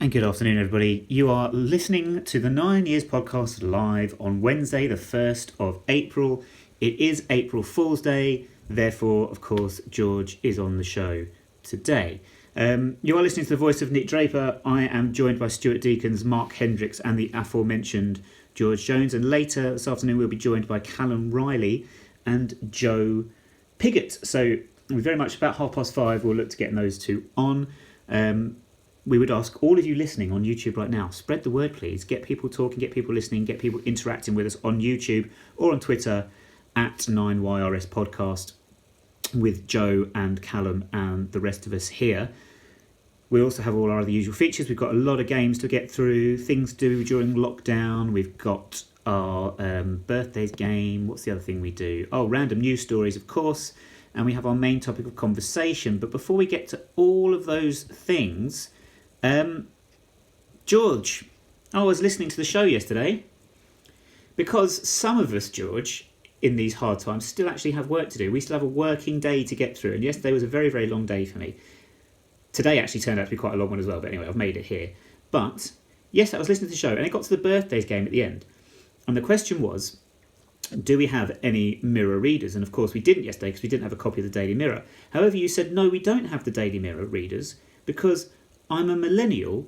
And good afternoon, everybody. You are listening to the 9 Years podcast live on Wednesday, the 1st of April. It is April Fool's Day. Therefore, of course, George is on the show today. You are listening to the voice of Nick Draper. I am joined by Stuart Deacons, Mark Hendricks, and the aforementioned George Jones. And later this afternoon, we'll be joined by Callum, Reilly, and Joe Pigott. So we very much about 5:30. We'll look to getting those two on. We would ask all of you listening on YouTube right now, spread the word, please. Get people talking, get people listening, get people interacting with us on YouTube or on Twitter at 9YRS Podcast with Joe and Callum and the rest of us here. We also have all our other usual features. We've got a lot of games to get through, things to do during lockdown. We've got our birthdays game. What's the other thing we do? Oh, random news stories, of course. And we have our main topic of conversation. But before we get to all of those things... George, I was listening to the show yesterday because some of us, George, in these hard times still actually have work to do. We still have a working day to get through, and yesterday was a very, very long day for me. Today actually turned out to be quite a long one as well, but anyway, I've made it here. But yes, I was listening to the show and it got to the birthdays game at the end, and the question was, do we have any Mirror readers? And of course we didn't yesterday because we didn't have a copy of the Daily Mirror. However, you said, no, we don't have the Daily Mirror readers because I'm a millennial.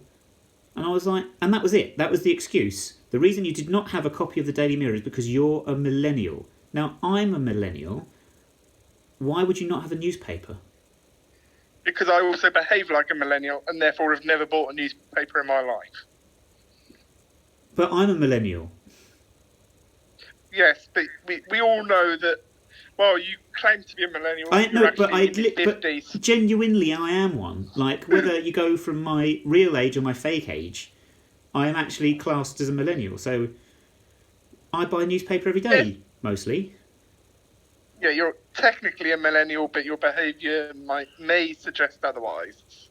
And I was like, and that was it. That was the excuse. The reason you did not have a copy of the Daily Mirror is because you're a millennial. Now, I'm a millennial. Why would you not have a newspaper? Because I also behave like a millennial and therefore have never bought a newspaper in my life. But I'm a millennial. Yes, but we all know that, well, you claim to be a millennial. But genuinely I am one. Like, whether you go from my real age or my fake age, I am actually classed as a millennial. So I buy a newspaper every day, mostly. Yeah, you're technically a millennial, but your behaviour may suggest otherwise.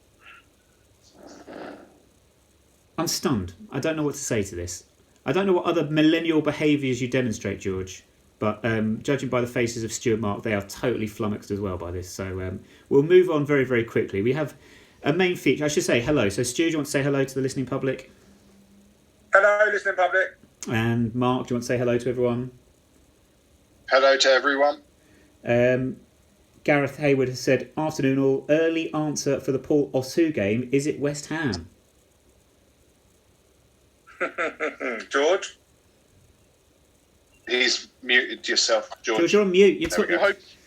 I'm stunned. I don't know what to say to this. I don't know what other millennial behaviours you demonstrate, George. But judging by the faces of Stuart and Mark, they are totally flummoxed as well by this. So we'll move on very, very quickly. We have a main feature. I should say hello. So Stuart, do you want to say hello to the listening public? Hello, listening public. And Mark, do you want to say hello to everyone? Hello to everyone. Gareth Hayward has said, afternoon all, early answer for the Paul Osu game. Is it West Ham? George? He's muted yourself, George. George, you're on mute.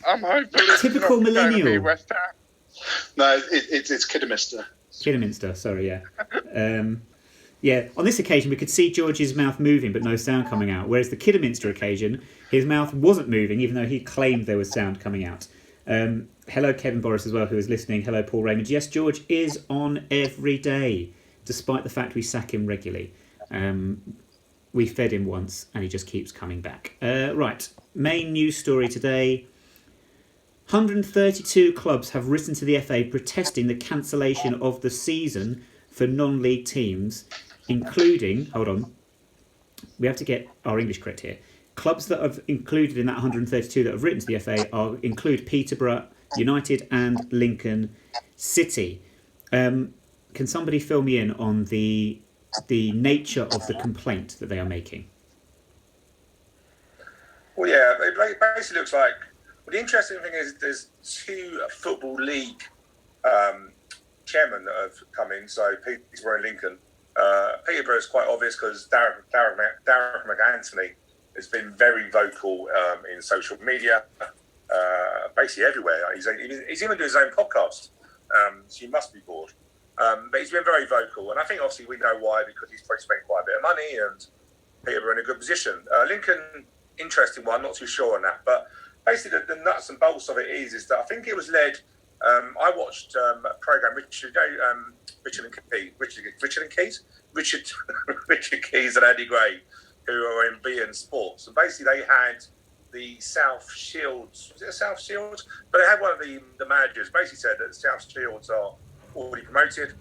I'm hoping typical millennial. West Ham. No, it's Kidderminster. Kidderminster, sorry, yeah. Yeah, on this occasion we could see George's mouth moving but no sound coming out, whereas the Kidderminster occasion, his mouth wasn't moving even though he claimed there was sound coming out. Hello Kevin Boris as well, who is listening. Hello Paul Raymond. Yes, George is on every day, despite the fact we sack him regularly. We fed him once and he just keeps coming back. Right, main news story today. 132 clubs have written to the FA protesting the cancellation of the season for non-league teams, including... Hold on. We have to get our English correct here. Clubs that have included in that 132 that have written to the FA include Peterborough, United and Lincoln City. Can somebody fill me in on the nature of the complaint that they are making? Well, yeah, it basically looks like... Well, the interesting thing is there's two Football League chairmen that have come in, so Peterborough and Lincoln. Peterborough is quite obvious because Darren McAnthony has been very vocal in social media, basically everywhere. He's even doing his own podcast, so you must be bored. But he's been very vocal, and I think obviously we know why, because he's probably spent quite a bit of money and Peterborough in a good position. Lincoln, interesting one, not too sure on that. But basically the nuts and bolts of it is that I think it was led, I watched a programme, Richard Keys and Andy Gray, who are in BN Sports. And basically they had the South Shields, was it a South Shields? But they had one of the managers basically said that the South Shields are already promoted.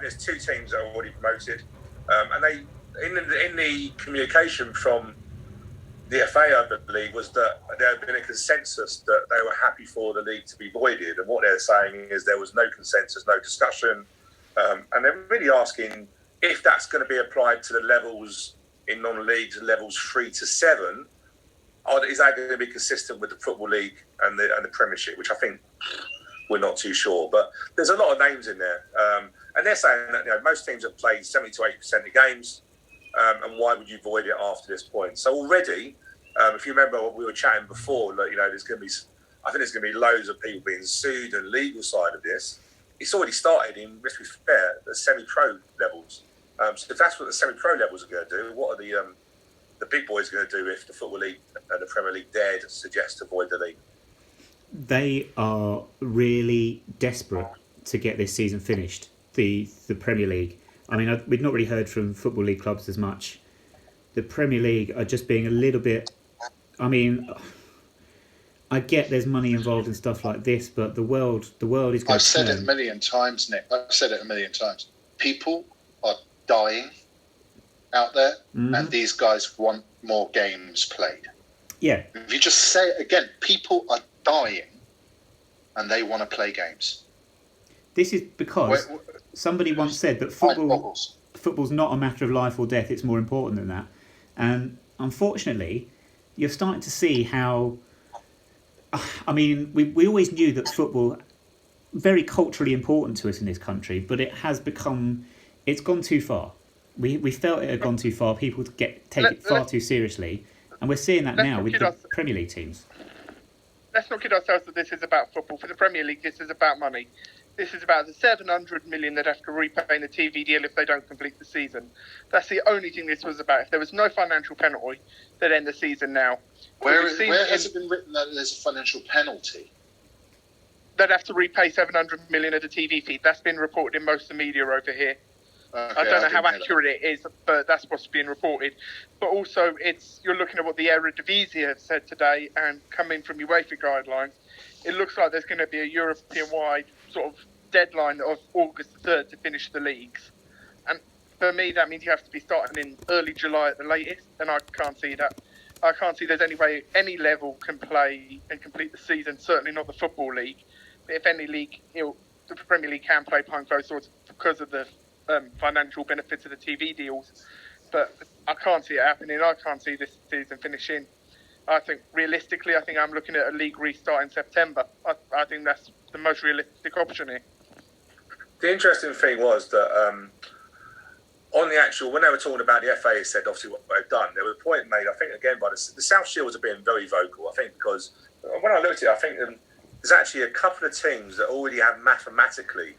There's two teams that are already promoted, and they in the communication from the FA, I believe, was that there had been a consensus that they were happy for the league to be voided, and what they're saying is there was no consensus, no discussion, and they're really asking if that's going to be applied to the levels in non-leagues, levels 3 to 7, is that going to be consistent with the Football League and the Premiership, which I think we're not too sure. But there's a lot of names in there. And they're saying that most teams have played 70 to 80% of games, and why would you void it after this point? So already, if you remember what we were chatting before, there's going to be, I think there's going to be loads of people being sued and legal side of this. It's already started in, let's be fair, the semi-pro levels. So if that's what the semi-pro levels are going to do, what are the big boys going to do if the Football League and the Premier League dare to suggest to void the league? They are really desperate to get this season finished, the Premier League. I mean, we've not really heard from Football League clubs as much. The Premier League are just being a little bit... I mean, I get there's money involved and stuff like this, but the world is going to I've said it a million times, Nick. I've said it a million times. People are dying out there, and these guys want more games played. Yeah. If you just say it again, people are dying, and they want to play games. This is because somebody once said that football's not a matter of life or death, it's more important than that. And unfortunately, you're starting to see how... I mean, we always knew that football very culturally important to us in this country, but it has become... It's gone too far. We felt it had gone too far. People take it far too seriously. And we're seeing that now with the Premier League teams. Let's not kid ourselves that this is about football. For the Premier League, this is about money. This is about the 700 million they'd have to repay in the TV deal if they don't complete the season. That's the only thing this was about. If there was no financial penalty, they'd end the season now. Where has it been written that there's a financial penalty? They'd have to repay 700 million of the TV fee. That's been reported in most of the media over here. Okay, I don't know how accurate it is, but that's what's being reported. But also, you're looking at what the Eredivisie have said today, and coming from UEFA guidelines, it looks like there's going to be a European-wide sort of deadline of August the 3rd to finish the leagues. And for me, that means you have to be starting in early July at the latest, and I can't see that. I can't see there's any way any level can play and complete the season, certainly not the Football League. But if any league, the Premier League can play behind closed doors because of the financial benefits of the TV deals. But I can't see it happening. I can't see this season finishing. I think realistically, I'm looking at a league restart in September. I think that's the most realistic option here. The interesting thing was that on the actual, when they were talking about the FA, said obviously what they've done, there was a point made, I think, again, by the South Shields have been very vocal, I think, because when I looked at it, I think there's actually a couple of teams that already have mathematically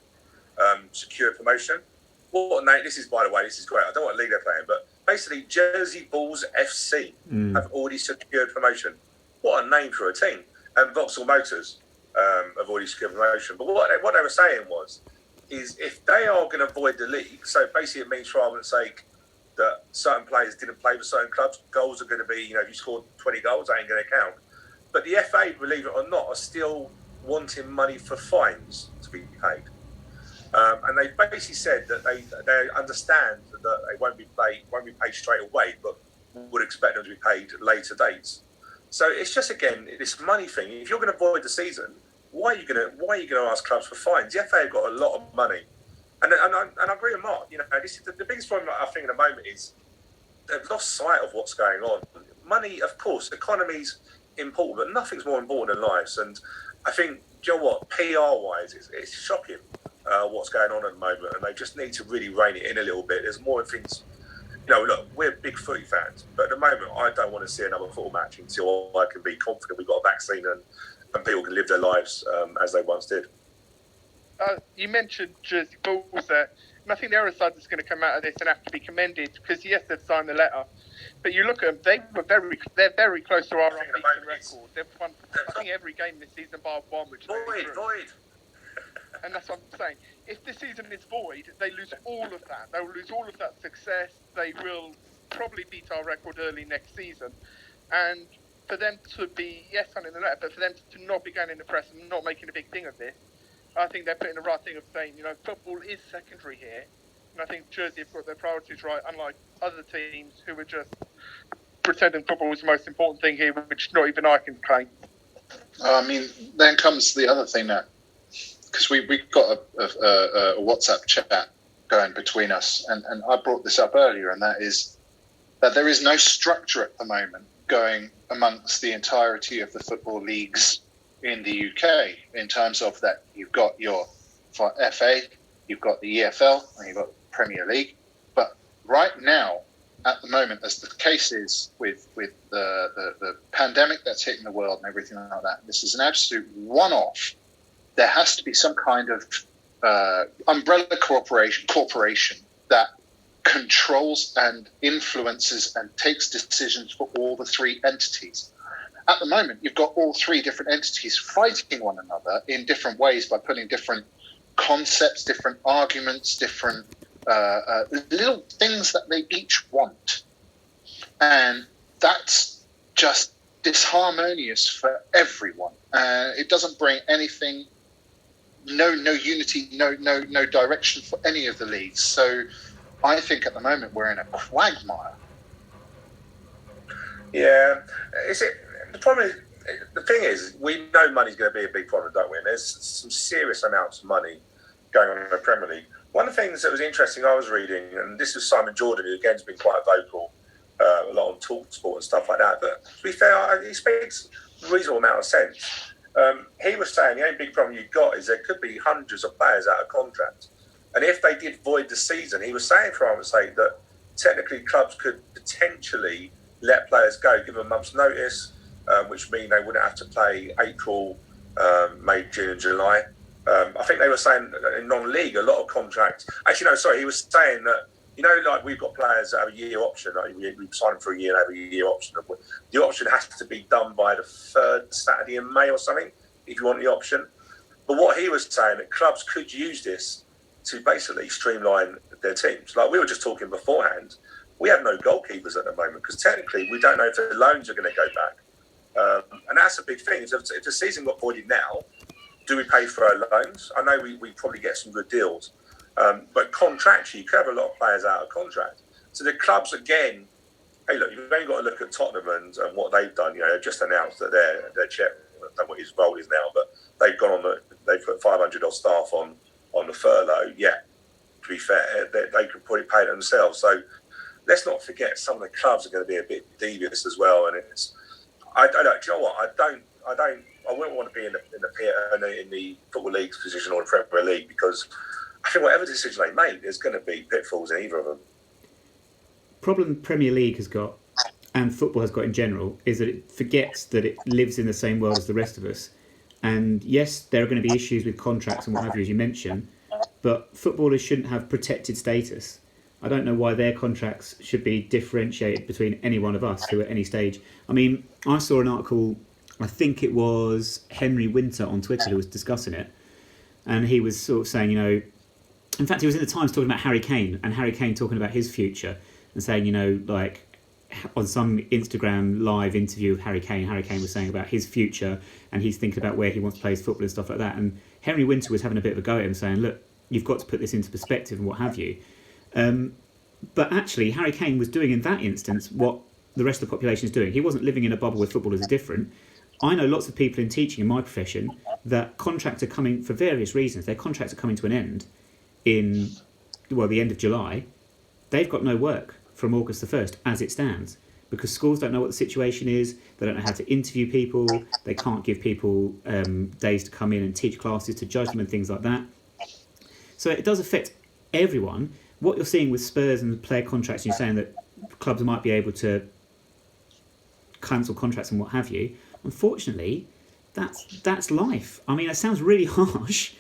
secured promotion. This is, by the way, this is great. I don't know what league they're playing, but basically Jersey Bulls FC have already secured promotion. What a name for a team. And Vauxhall Motors have already secured promotion. But what they were saying is if they are going to avoid the league, so basically it means, for argument's sake, that certain players didn't play for certain clubs, goals are going to be, if you scored 20 goals, that ain't going to count. But the FA, believe it or not, are still wanting money for fines to be paid. And they basically said that they understand that they won't be paid straight away, but would expect them to be paid later dates. So it's just, again, this money thing. If you're going to avoid the season, why are you going to ask clubs for fines? The FA have got a lot of money, and I agree with Mark. This is the biggest problem I think at the moment is they've lost sight of what's going on. Money, of course, economy's important, but nothing's more important than lives. And I think, you know what, PR-wise, it's shocking. What's going on at the moment, and they just need to really rein it in a little bit. There's more things, look, we're big footy fans, but at the moment I don't want to see another football match until I can be confident we've got a vaccine and people can live their lives as they once did. You mentioned Jersey Bulls there, and I think the other side that's going to come out of this and have to be commended, because yes, they've signed the letter, but you look at them, they're very close to our unbeaten record. They've won, I think, every game this season bar one, which void. And that's what I'm saying. If this season is void, they lose all of that. They will lose all of that success. They will probably beat our record early next season. And for them to be, yes, signing the letter, but for them to not be going in the press and not making a big thing of this, I think they're putting the right thing of saying, football is secondary here. And I think Jersey have got their priorities right, unlike other teams who are just pretending football is the most important thing here, which not even I can claim. Then comes the other thing now. Because we got a WhatsApp chat going between us, and I brought this up earlier, and that is that there is no structure at the moment going amongst the entirety of the football leagues in the UK in terms of that. You've got your FA, you've got the EFL, and you've got the Premier League. But right now, at the moment, as the case is with the pandemic that's hitting the world and everything like that, this is an absolute one-off. There has to be some kind of umbrella corporation that controls and influences and takes decisions for all the three entities. At the moment, you've got all three different entities fighting one another in different ways by putting different concepts, different arguments, different little things that they each want. And that's just disharmonious for everyone. It doesn't bring anything, no unity, no direction for any of the leagues. So I think at the moment we're in a quagmire. Yeah, the problem is, the thing is, we know money's going to be a big problem, don't we? And there's some serious amounts of money going on in the Premier League. One of the things that was interesting, I was reading, and this was Simon Jordan, who again has been quite vocal, a lot on TalkSport and stuff like that. But to be fair, he speaks a reasonable amount of sense. He was saying the only big problem you've got is there could be hundreds of players out of contract. And if they did void the season, he was saying, for argument's sake, that technically clubs could potentially let players go, give them a month's notice, which means they wouldn't have to play April, May, June and July. I think they were saying in non-league, a lot of contracts... Actually, no, sorry, he was saying that, like we've got players that have a year option. Like we sign them for a year and have a year option. The option has to be done by the third Saturday in May or something, if you want the option. But what he was saying, that clubs could use this to basically streamline their teams. Like we were just talking beforehand, we have no goalkeepers at the moment because technically we don't know if the loans are going to go back. And that's a big thing. If the season got voided now, do we pay for our loans? I know we probably get some good deals. But contractually, you could have a lot of players out of contract. So the clubs, again, hey, look, you've only got to look at Tottenham and what they've done. They've just announced that their chair, I don't know what his role is now, but they've gone on they've put 500 odd staff on the furlough. Yeah, to be fair, they could probably pay it themselves. So let's not forget some of the clubs are going to be a bit devious as well. And I don't. Do you know what? I wouldn't want to be in the football league's position or the Premier League because I think whatever decision they make, there's going to be pitfalls in either of them. Problem Premier League has got, and football has got in general, is that it forgets that it lives in the same world as the rest of us. And yes, there are going to be issues with contracts and what have you, as you mentioned, but footballers shouldn't have protected status. I don't know why their contracts should be differentiated between any one of us who at any stage. I mean, I saw an article, I think it was Henry Winter on Twitter who was discussing it, and he was sort of saying, in fact, he was in the Times talking about Harry Kane, and Harry Kane talking about his future and saying, like on some Instagram live interview of Harry Kane was saying about his future and he's thinking about where he wants to play his football and stuff like that. And Henry Winter was having a bit of a go at him saying, look, you've got to put this into perspective and what have you. But actually, Harry Kane was doing in that instance what the rest of the population is doing. He wasn't living in a bubble where footballers are different. I know lots of people in teaching in my profession that contracts are coming for various reasons. Their contracts are coming to an end in, the end of July. They've got no work from August the 1st as it stands because schools don't know what the situation is. They don't know how to interview people. They can't give people days to come in and teach classes to judge them and things like that. So it does affect everyone. What you're seeing with Spurs and player contracts, you're saying that clubs might be able to cancel contracts and what have you. Unfortunately, that's life. I mean, it sounds really harsh,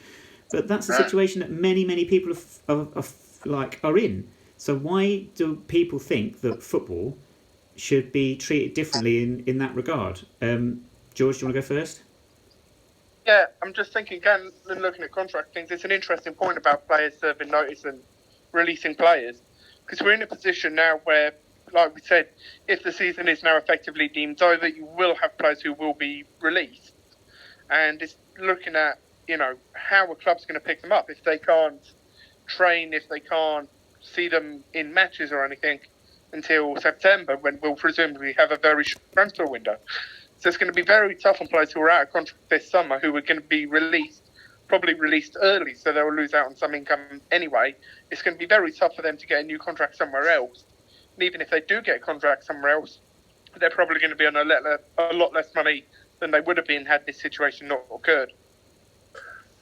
but that's the situation that many people are in. So why do people think that football should be treated differently in that regard? George, do you want to go first? Yeah, I'm just thinking, again, looking at contract things, it's an interesting point about players serving notice and releasing players. Because we're in a position now where, like we said, if the season is now effectively deemed over, you will have players who will be released. And it's looking at, how a club's going to pick them up if they can't train, if they can't see them in matches or anything until September, when we'll presumably have a very short transfer window. So it's going to be very tough on players who are out of contract this summer who are going to be released probably released early, so they'll lose out on some income anyway. It's going to be very tough for them to get a new contract somewhere else. And even if they do get a contract somewhere else, they're probably going to be on a lot less money than they would have been had this situation not occurred.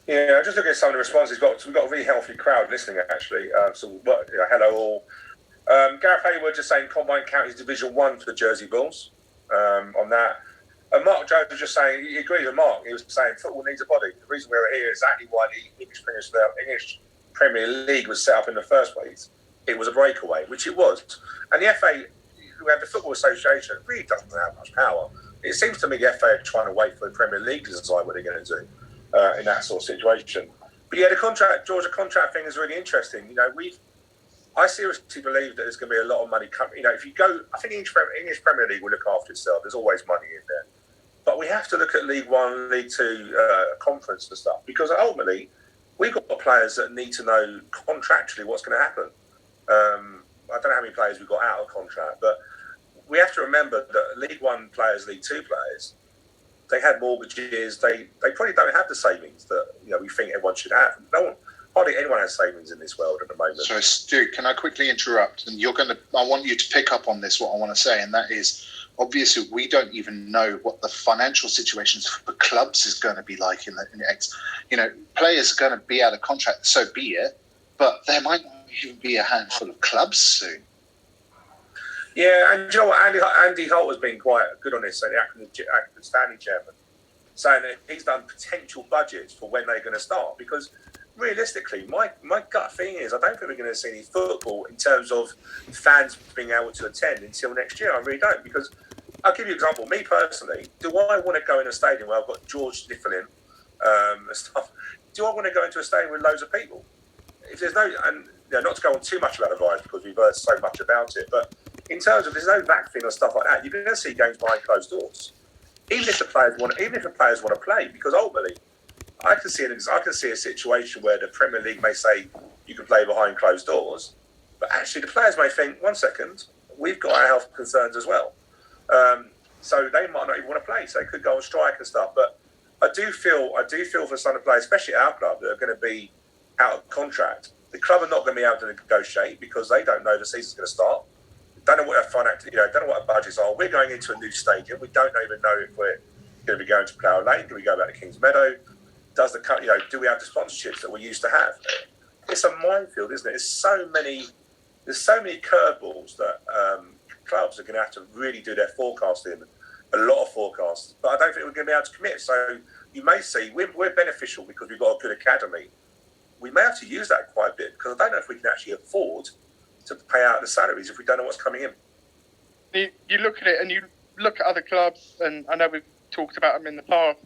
Yeah, just looking at some of the responses, we've got a really healthy crowd listening, actually. Hello all. Gareth Hayward just saying Combine Counties Division 1 for the Jersey Bulls on that. And Mark Jones was just saying, he agrees with Mark, he was saying football needs a body. The reason we're here is exactly why the English Premier League was set up in the first place. It was a breakaway, which it was. And the FA, we have the Football Association, it really doesn't have much power. It seems to me the FA are trying to wait for the Premier League to decide what they're going to do in that sort of situation. But yeah, the Georgia contract thing is really interesting. You know, I seriously believe that there's going to be a lot of money coming. You know, if you go, I think English Premier League will look after itself. There's always money in there. But we have to look at League One, League Two, conference and stuff, because ultimately we've got players that need to know contractually what's going to happen. I don't know how many players we've got out of contract, but we have to remember that League One players, League Two players, they had mortgages. They probably don't have the savings that we think everyone should have. Hardly anyone has savings in this world at the moment. So, Stu, can I quickly interrupt? And I want you to pick up on this, what I want to say, and that is, obviously, we don't even know what the financial situations for clubs is going to be like in the next. Players are going to be out of contract, so be it. But there might not even be a handful of clubs soon. Yeah, and you know what? Andy Holt has been quite good on this, the Acton Stanley chairman, saying that he's done potential budgets for when they're going to start. Because realistically, my gut feeling is I don't think we're going to see any football in terms of fans being able to attend until next year. I really don't. Because I'll give you an example. Me personally, do I want to go in a stadium where I've got George Sniffling and stuff? Do I want to go into a stadium with loads of people? If there's no, and not to go on too much about the virus because we've heard so much about it, but in terms of there's no vaccine or stuff like that, you're going to see games behind closed doors. Even if the players want to play, because ultimately, I can see a situation where the Premier League may say you can play behind closed doors, but actually the players may think, 1 second, we've got our health concerns as well. So they might not even want to play, so they could go on strike and stuff. But I do feel for some of the players, especially our club, that are going to be out of contract. The club are not going to be able to negotiate because they don't know the season's going to start. Don't know what our financial, don't know what our budgets are. We're going into a new stadium. We don't even know if we're going to be going to Plough Lane. Do we go back to Kings Meadow? Do we have the sponsorships that we used to have? It's a minefield, isn't it? There's so many curveballs that clubs are going to have to really do their forecasting. A lot of forecasts, but I don't think we're going to be able to commit. So you may see we're beneficial because we've got a good academy. We may have to use that quite a bit because I don't know if we can actually afford to pay out the salaries if we don't know what's coming in. You look at it and you look at other clubs, and I know we've talked about them in the past,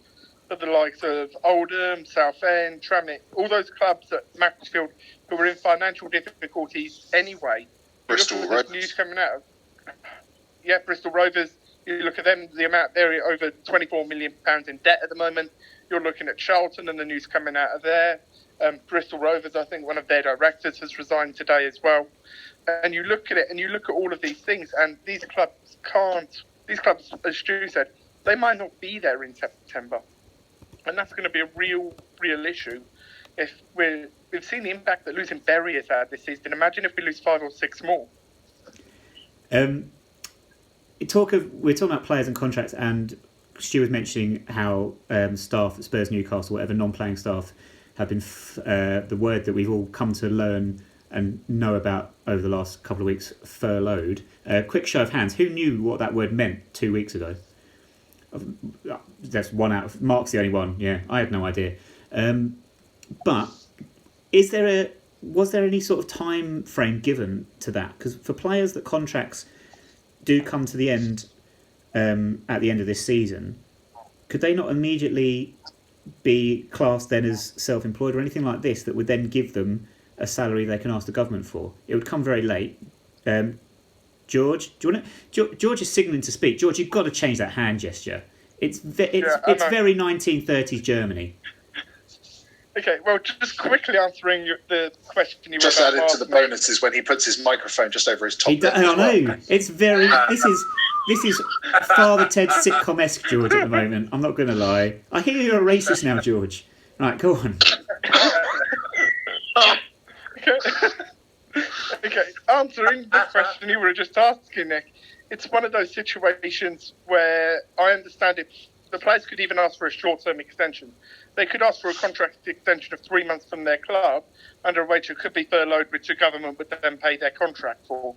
but the likes of Oldham, Southend, Tramit, all those clubs at Macclesfield who were in financial difficulties anyway. Bristol Rovers. News coming out. Yeah, Bristol Rovers. You look at them, the amount they're over £24 million in debt at the moment. You're looking at Charlton and the news coming out of there. Bristol Rovers, I think one of their directors has resigned today as well. And you look at it and you look at all of these things, and these clubs, as Stu said, they might not be there in September. And that's going to be a real issue. If we've seen the impact that losing Bury has had this season. Imagine if we lose 5 or 6 more. We're talking about players and contracts, and Stu was mentioning how staff at Spurs, Newcastle, whatever non-playing staff have been the word that we've all come to learn and know about over the last couple of weeks, furloughed. Quick show of hands, who knew what that word meant 2 weeks ago? That's one out of Mark's the only one. Yeah, I had no idea. But was there any sort of time frame given to that? Because for players that contracts do come to the end at the end of this season, could they not immediately be classed then as self-employed or anything like this that would then give them a salary they can ask the government for? It would come very late. George, do you want to? George is signalling to speak. George, you've got to change that hand gesture. It's very 1930s Germany. Okay, well, just quickly answering the question you just added to the bonuses when he puts his microphone just over his top. I know. It's very. This is Father Ted sitcom-esque, George, at the moment. I'm not going to lie. I hear you're a racist now, George. Right, go on. Okay, answering the question you were just asking, Nick, it's one of those situations where I understand it. The players could even ask for a short-term extension. They could ask for a contract extension of 3 months from their club under a wage that could be furloughed, which the government would then pay their contract for.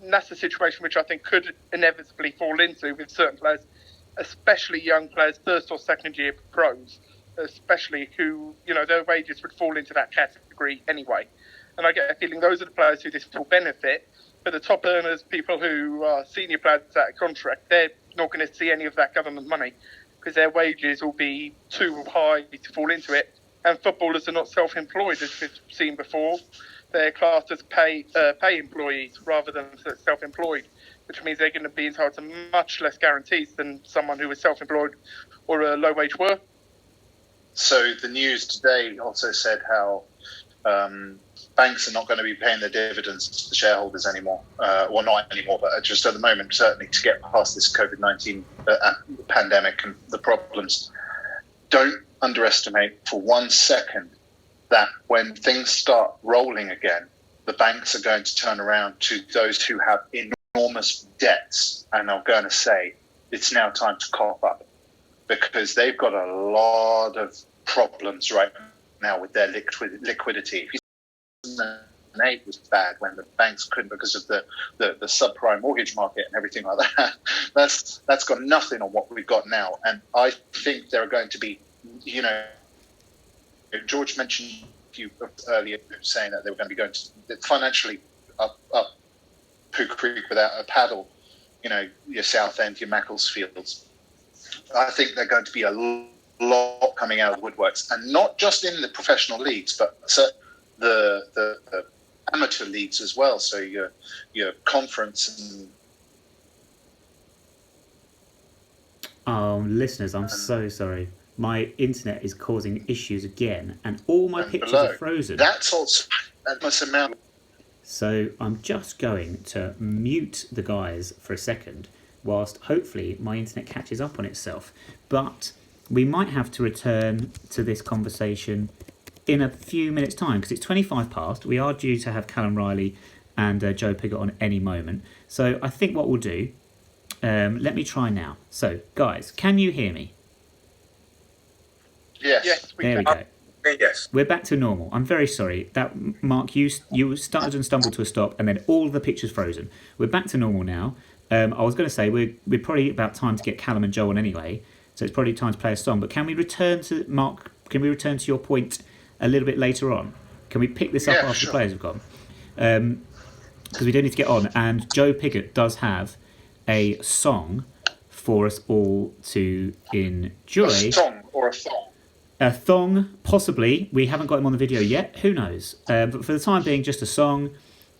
And that's a situation which I think could inevitably fall into with certain players, especially young players, first or second year pros, especially who, their wages would fall into that category anyway. And I get a feeling those are the players who this will benefit. But the top earners, people who are senior players out of contract, they're not going to see any of that government money because their wages will be too high to fall into it. And footballers are not self-employed, as we've seen before. They're classed as pay employees rather than self-employed, which means they're going to be entitled to much less guarantees than someone who is self-employed or a low-wage worker. So the news today also said how banks are not going to be paying their dividends to the shareholders anymore. Well, not anymore, but just at the moment, certainly to get past this COVID-19 pandemic and the problems. Don't underestimate for 1 second that when things start rolling again, the banks are going to turn around to those who have enormous debts and are going to say, it's now time to cough up, because they've got a lot of problems right now with their liquidity. 2008 was bad when the banks couldn't, because of the subprime mortgage market and everything like that. That's got nothing on what we've got now. And I think there are going to be, George mentioned you earlier saying that they were going to be going to financially up Pooh Creek without a paddle, your Southend, your Macclesfields. I think they're going to be a lot coming out of the woodworks, and not just in the professional leagues, but the amateur leagues as well. So your conference and listeners, I'm so sorry. My internet is causing issues again, and all my pictures are frozen. That's also that must amount. So I'm just going to mute the guys for a second, whilst hopefully my internet catches up on itself. But we might have to return to this conversation in a few minutes' time, because it's 25 past. We are due to have Callum, Reilly and Joe Pigott on any moment. So I think what we'll do, let me try now. So, guys, can you hear me? Yes, there we go. Yes. We're back to normal. I'm very sorry. That Mark, you started and stumbled to a stop, and then all the pictures frozen. We're back to normal now. I was going to say we're probably about time to get Callum and Joe on anyway, so it's probably time to play a song. But can we return to Mark? Can we return to your point a little bit later on? Can we pick this up after the players have gone? Because we do need to get on. And Joe Pigott does have a song for us all to enjoy. A song or a thong? A thong, possibly. We haven't got him on the video yet. Who knows? But for the time being, just a song.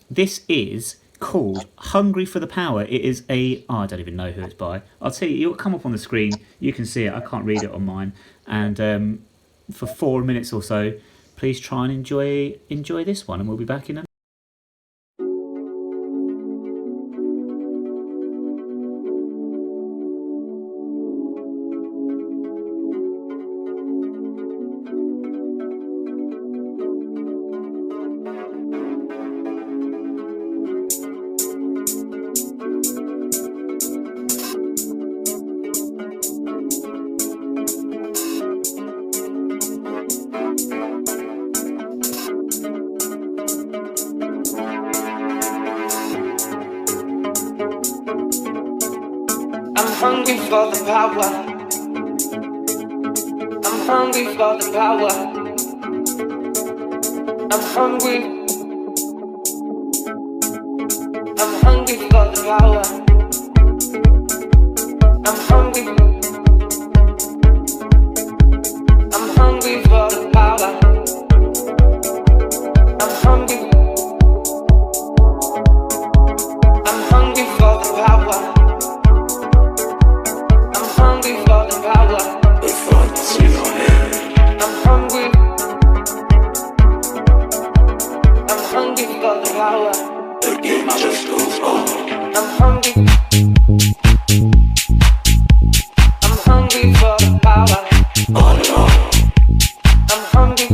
This is called Hungry for the Power. It is I don't even know who it's by. I'll tell you, it'll come up on the screen. You can see it. I can't read it on mine. And for 4 minutes or so, please try and enjoy this one, and we'll be back in a hungry for the power. I'm hungry for the power. I'm hungry. I'm hungry for the power. I'm hungry. I'm hungry for the power. I'm hungry. I'm hungry for the power. Hungry for the power. The thoughts in your head. I'm hungry. I'm hungry for the power. The game just goes on. I'm hungry. I'm hungry for the power. All in all. I'm hungry.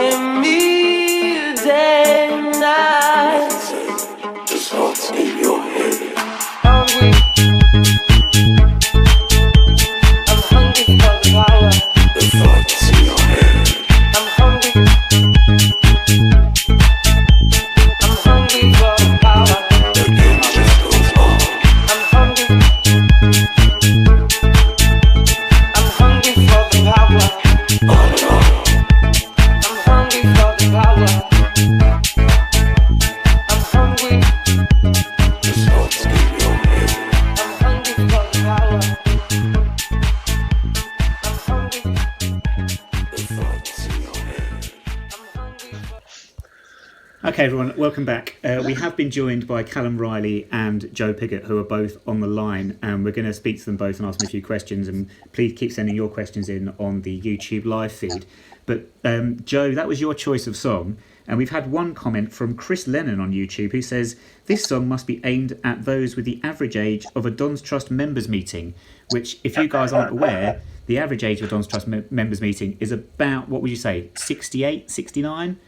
and me day and night. Just what's in your head. Hungry. I'm hungry for the power. The thoughts in your head. I'm hungry. I'm hungry for the power. The game just goes on. I'm hungry. I'm hungry for the power. On and on. I'm hungry for the power. I'm hungry. Just what's in your head. I'm hungry for the power. I'm hungry. The thoughts in your head. I'm hungry for. Okay, everyone, welcome back. We have been joined by Callum, Reilly and Joe Pigott, who are both on the line, and we're going to speak to them both and ask them a few questions, and please keep sending your questions in on the YouTube live feed. But Joe, that was your choice of song, and we've had one comment from Chris Lennon on YouTube who says, this song must be aimed at those with the average age of a Don's Trust members meeting, which, if you guys aren't aware, the average age of a Don's Trust members meeting is about, what would you say, 68, 69?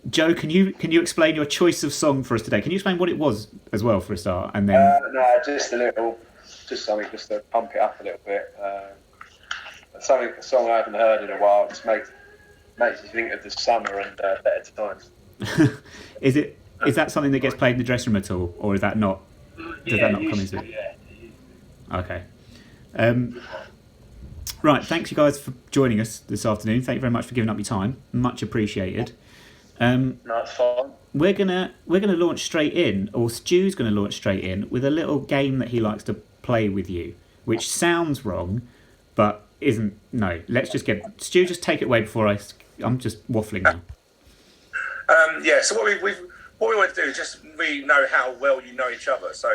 Joe, can you explain your choice of song for us today? Can you explain what it was as well for a start, and then No, just a little, just something just to pump it up a little bit. A song I haven't heard in a while. Just makes you think of the summer and better times. is that something that gets played in the dressing room at all, or is that not? Does that not come into it? Yeah. Okay. Right. Thanks, you guys, for joining us this afternoon. Thank you very much for giving up your time. Much appreciated. No, it's fine. We're gonna launch straight in, or Stu's gonna launch straight in with a little game that he likes to play with you, which sounds wrong, but isn't. No, let's just get Stu. Just take it away before I'm just waffling now. So what we want to do is just really know how well you know each other. So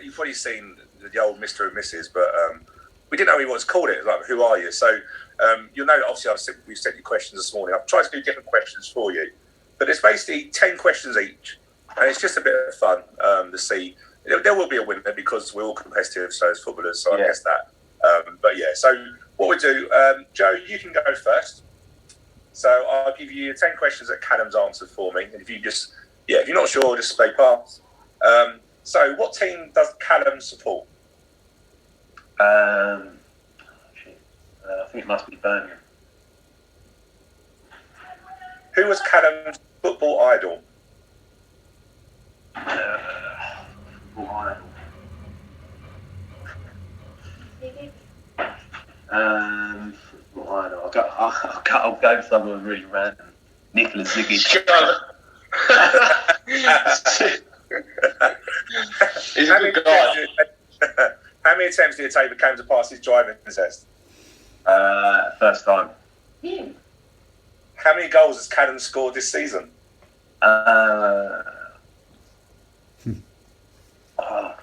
you've probably seen the old Mr. and Mrs., but we didn't know we once called it. Like, who are you? So you'll know that obviously we've sent you questions this morning. I've tried to do different questions for you, but it's basically 10 questions each, and it's just a bit of fun to see. There will be a winner because we're all competitive, so as footballers. So I guess that. But yeah, so what we do, Joe, you can go first. So I'll give you 10 questions that Callum's answered for me, and if you're not sure, just say pass. So what team does Callum support? I think it must be Birmingham. Who was Callum's football idol? Football idol. I'll go with someone really random. Nicholas Zigic. He's a good guy. How many attempts did it take for Callum to pass his driving test? First time. How many goals has Callum scored this season?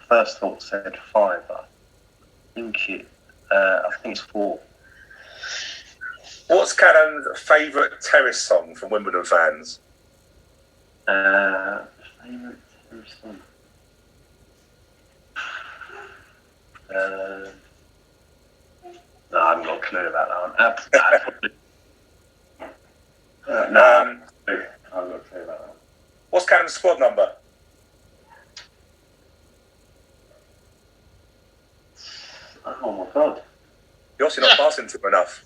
First thought said 5. I think it's 4. What's Callum's favourite terrace song from Wimbledon fans? Favourite terrace song? No, I haven't got a clue about that one. No, I haven't got a clue about that one. What's Callum's squad number? Oh my God. You're obviously not passing to him enough.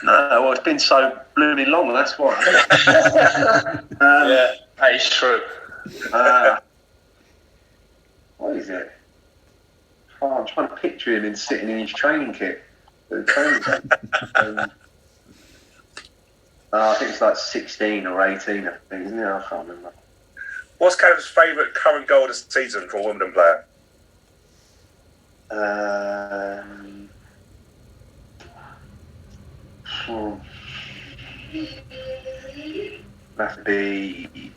No, well, it's been so blooming long, that's why. Yeah, that is true. What is it? Oh, I'm trying to picture him sitting in his training kit. I think it's like 16 or 18, I think, isn't it? I can't remember. What's Callum's favourite current goal of the season for a Wimbledon player? That would be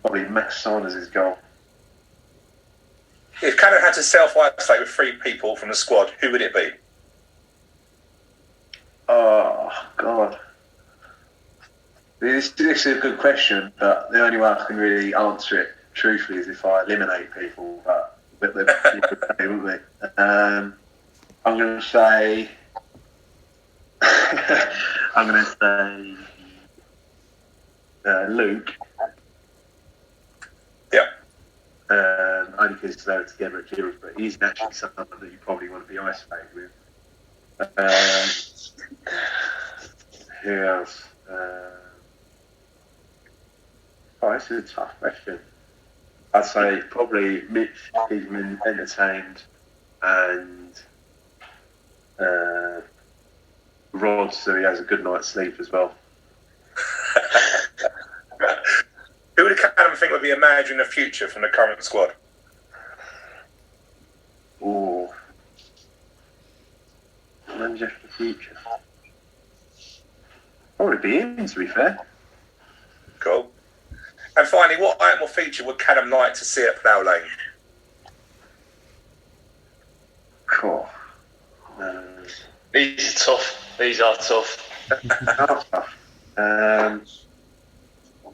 probably Max Saunders' goal. If Callum had to self-isolate with 3 people from the squad, who would it be? Oh, God. This is a good question, but the only way I can really answer it truthfully is if I eliminate people, but they'd say, wouldn't they? I'm going to say... I'm going to say... Luke. Yeah. Only because they were together at Gills, but he's naturally someone that you probably want to be isolated with. Who else? This is a tough question. I'd say probably Mitch keeps him entertained, and Rod, so he has a good night's sleep as well. Who would Callum think would be a manager in the future from the current squad? Oh, manager for the future. Probably be him, to be fair. Cool. And finally, what item or feature would Callum like to see at Plough Lane? Cool. These are tough. These are tough. I'm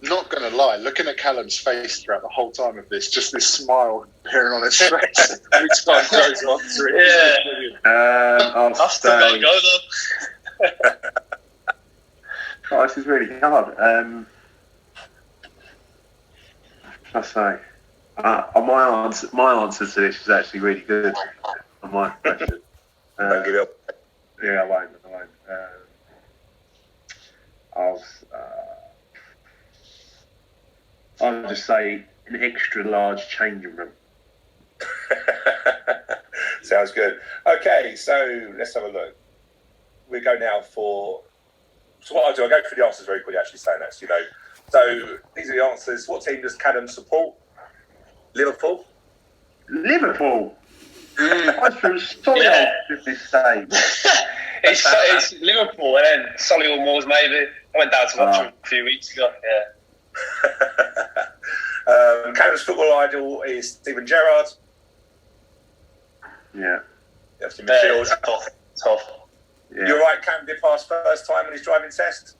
not going to lie, looking at Callum's face throughout the whole time of this, just this smile appearing on his face every time he goes on to it. I'll I've still got to go though. Oh, this is really hard. What should I say? My answer to this is actually really good on my question. Don't give it up. Yeah, I won't. I'll just say an extra large changing room. Sounds good. Okay, so let's have a look. We go now for. So what I'll do, I'll go through the answers very quickly. Actually, saying that, So these are the answers. What team does Callum support? Liverpool. Liverpool. I feel sorry at this stage. It's Liverpool, and then Solihull Moors maybe. I went down to watch them a few weeks ago. Yeah. Callum's football idol is Steven Gerrard. Yeah. That's in midfield. Tough. Yeah. You're right, Callum did pass first time on his driving test.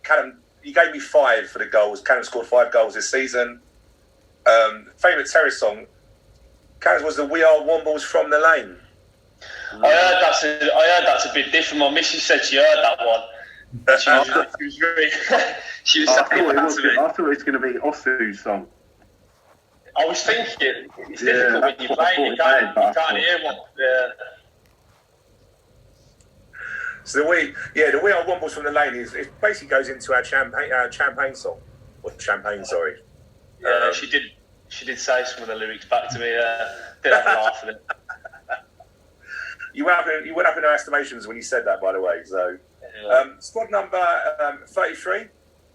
Callum, you gave me 5 for the goals. Callum scored 5 goals this season. Favourite terrace song? Callum was the We Are Wombles from the Lane. I heard that's a bit different. My missus said she heard that one. She was really. She was I saying that to me. thought it was going to be Osu's song. I was thinking it's difficult when you play. You can't hear one. Yeah. So the We Are Wombles from the Lane it basically goes into our champagne song, or champagne, sorry. Yeah, she did say some of the lyrics back to me. Did have a laugh at it. You went up in our estimations when you said that, by the way. So, squad number 33.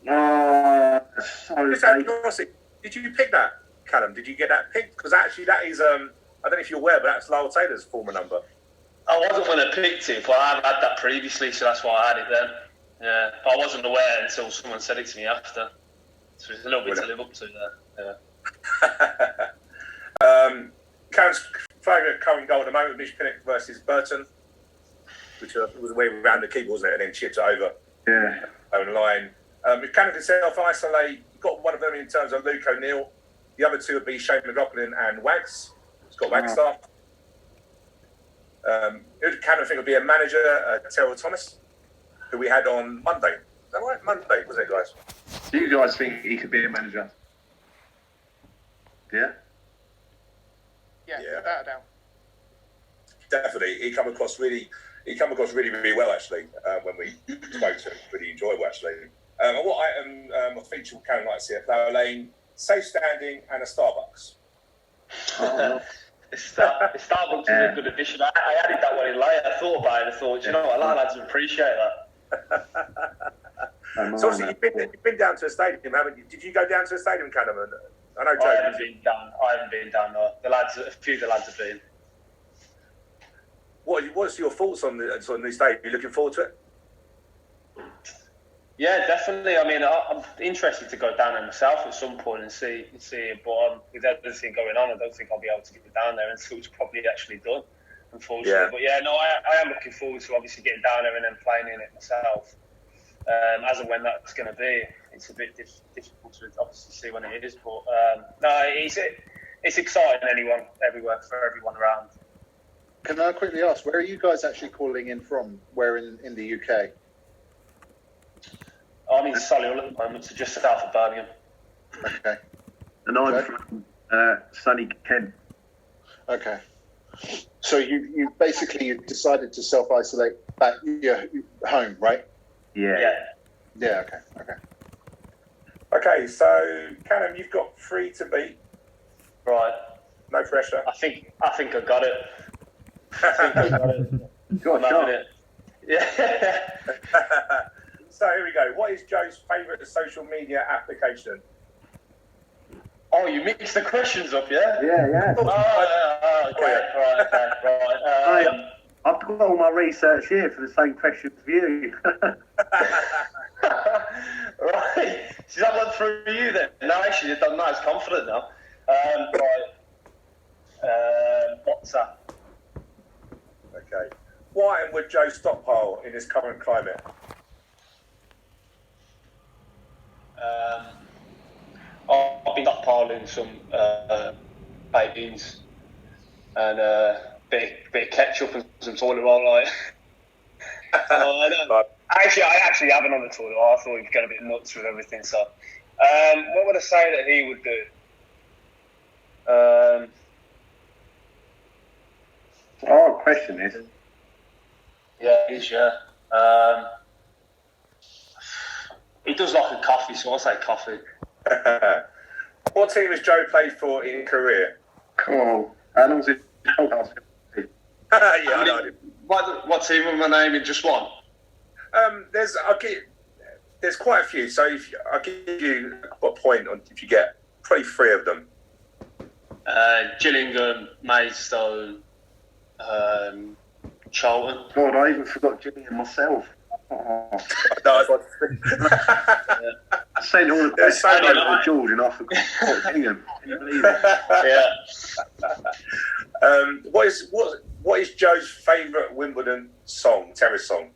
Just out of curiosity, did you pick that, Callum? Did you get that picked? Because actually, that is I don't know if you're aware, but that's Lyle Taylor's former number. I wasn't when I picked it, but I've had that previously, so that's why I had it then. Yeah, but I wasn't aware until someone said it to me after. So it's a little bit to live up to there. Yeah. Callum's favourite current goal at the moment, Mitch Pigott versus Burton, which was the way around the keeper, wasn't it? And then chipped it over. Yeah. Own line. If Callum can self-isolate, you've got one of them in terms of Luke O'Neill. The other two would be Shane McLaughlin and Wags. He's got Wagstaff. Who did Callum think would be a manager? Terrell Thomas, who we had on Monday. Is that right? Monday, was it, guys? Do you guys think he could be a manager? Yeah? Yeah, without a doubt. Definitely. He come across really, really well, actually, when we spoke to him. Really enjoyable, actually. And what item or feature would Callum like to see at Flower Lane? Safe standing and a Starbucks. Oh, Starbucks is a good addition. I added that one in later. I thought about it. I thought, you know what, a lot of lads would appreciate that. So obviously you've been down to a stadium, haven't you? Did you go down to a stadium, Callum? I know Joe. I haven't been down. No. A few of the lads have been. What's your thoughts on the new stadium? Are you looking forward to it? Yeah, definitely. I mean, I'm interested to go down there myself at some point and see it. But with everything going on, I don't think I'll be able to get down there until it's probably actually done, unfortunately. Yeah. But yeah, no, I am looking forward to obviously getting down there and then playing in it myself. As and when that's going to be, it's a bit difficult to obviously see when it is. But no, it's exciting everywhere for everyone around. Can I quickly ask, where are you guys actually calling in from? Where in the UK? I'm in Solihull at the moment, so just south of Birmingham. Okay. And I'm from sunny Kent. Okay. So you basically decided to self-isolate back your home, right? Yeah. Yeah. Okay. Okay, so Callum, you've got 3 to beat. Right. No pressure. I think I got it. Got a I'm shot. having it. Yeah. So here we go. What is Joe's favourite social media application? Oh, you mixed the questions up, yeah? Yeah. Okay. Right. I've got all my research here for the same question as you. Right. So that went through you then? No, actually, you've done nice, confident now. Right. WhatsApp. Okay. Why would Joe stockpile in this current climate? I've been stockpiling some baked beans and a bit of ketchup and some toilet roll. Like. I actually haven't on the toilet roll. I thought he was going a bit nuts with everything. So, what would I say that he would do? Oh, question is. Yeah, it is. Yeah. He does like a coffee, so I'll say coffee. What team has Joe played for in career? Cool. How long's it? Yeah, I know. What team am I naming? Just one? There's quite a few. So I'll give you a point on if you get probably 3 of them. Gillingham, Maidstone, Charlton. God, I even forgot Jimmy and myself. Oh. No, I sent all the best so over many. to George and I forgot Gillingham. Can you believe it? Yeah. What is Joe's favourite Wimbledon song, terrace song?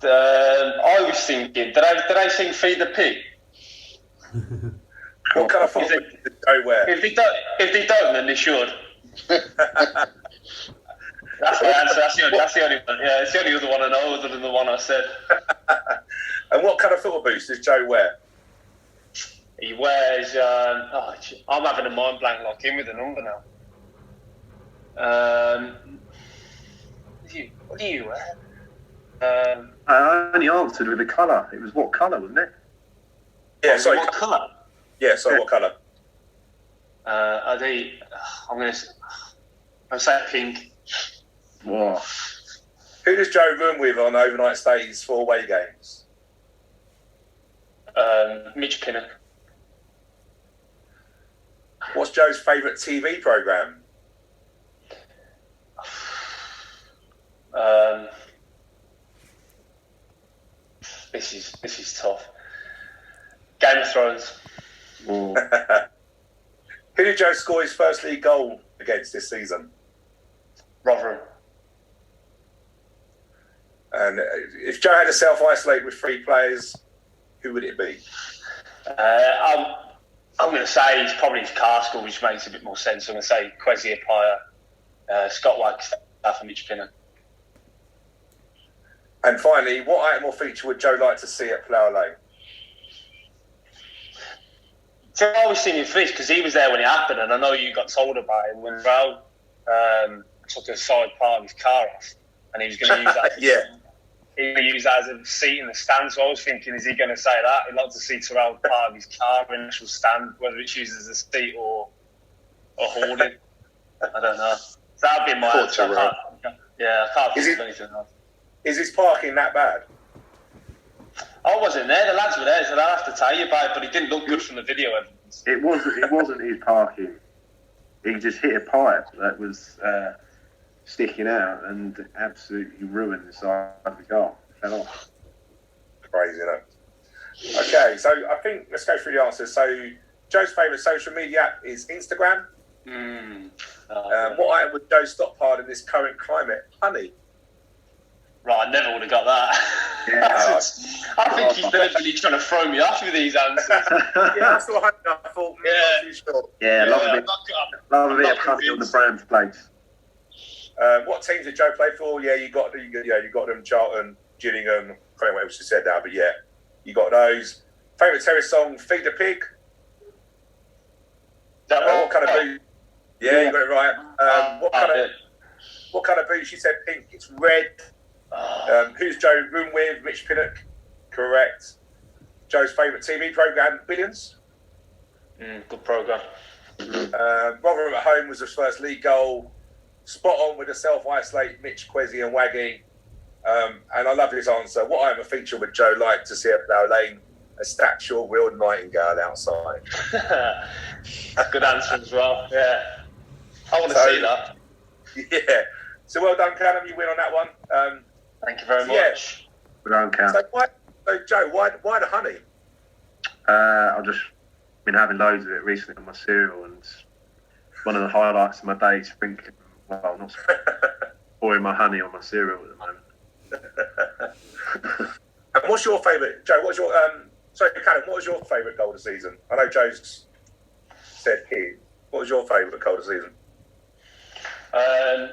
I was thinking, did I sing Feed the Pig? What kind of football did Joe wear? If they don't, then they should. That's my answer. That's the only one. Yeah, it's the only other one I know other than the one I said. And what kind of football boots does Joe wear? He wears. I'm having a mind blank lock in with the number now. What do you wear? I only answered with a colour. It was what colour, wasn't it? Yeah, sorry. What colour? Yeah, sorry, what colour? I'm gonna say pink. Wow. Who does Joe room with on overnight stays for away games? Mitch Pinnock. What's Joe's favourite TV programme? This is tough. Game of Thrones. Who did Joe score his first league goal against this season? Rotherham. And if Joe had to self-isolate with 3 players, who would it be? I'm going to say it's probably Carskill, which makes a bit more sense. I'm going to say Kwesi Appiah, Scott Wagstaff and Mitch Pinnock. And finally, what item or feature would Joe like to see at Flower Lane? So I was thinking fish because he was there when it happened, and I know you got told about it when Raul took a side part of his car off, and he was going to use that. Yeah. He was going to use that as a seat in the stand. So I was thinking, is he going to say that? He'd like to see Terrell part of his car in the actual stand, whether it's used as a seat or hoarding. I don't know. So that'd be my answer. I can't think of anything else. Is his parking that bad? I wasn't there. The lads were there, so I'll have to tell you about it. But it didn't look good from the video evidence. It wasn't his parking. He just hit a pipe that was sticking out and absolutely ruined the side of the car. Fell off. Crazy, isn't it? Okay, so I think let's go through the answers. So Joe's favourite social media app is Instagram. What item would Joe stockpile in this current climate? Honey. Right, I never would have got that. Yeah. I think he's deliberately trying to throw me off with these answers. Yeah, I saw honey. I thought, not too sure. Yeah, love a bit of honey on the brand plates. What teams did Joe play for? Yeah, you got them, Charlton, Gillingham. I can't remember what else you said now, but yeah, you got those. Favourite terrace song, Feed the Pig. What kind of boot? Yeah, you got it right. What kind of boot? She said pink. It's red. Who's Joe room with? Rich Pinnock. Correct. Joe's favourite TV programme, Billions. Good programme. Rotherham at home was his first league goal. Spot on with the self-isolate, Mitch, Kwesi and Waggy. And I love his answer. What I am a feature with Joe like to see at Plough Lane, a statue of Will Nightingale outside. Good answer as well, yeah. I want to see that. Yeah. So well done, Callum. You win on that one. Thank you very much. Well done, Callum. So Joe, why the honey? I've just been having loads of it recently on my cereal, and one of the highlights of my day is sprinkling, pouring my honey on my cereal at the moment. And what's your favourite, Joe? Callum, what was your favourite goal of the season? I know Joe's said here. What was your favourite goal of the season? I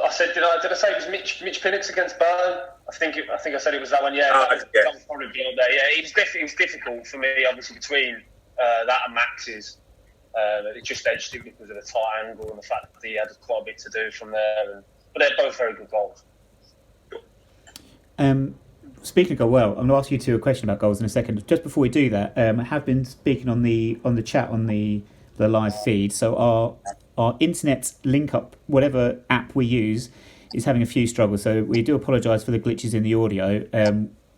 said, did I say it was Mitch Pinnock's against Burn? I think I said it was that one. Yeah, that was probably be up there. Yeah, it was difficult for me, obviously, between that and Max's. It just edged it because of the tight angle and the fact that he had quite a bit to do from there. But they're both very good goals. Speaking of goal, I'm going to ask you two a question about goals in a second. Just before we do that, I have been speaking on the chat on the live feed. So our internet link up, whatever app we use, is having a few struggles. So we do apologise for the glitches in the audio.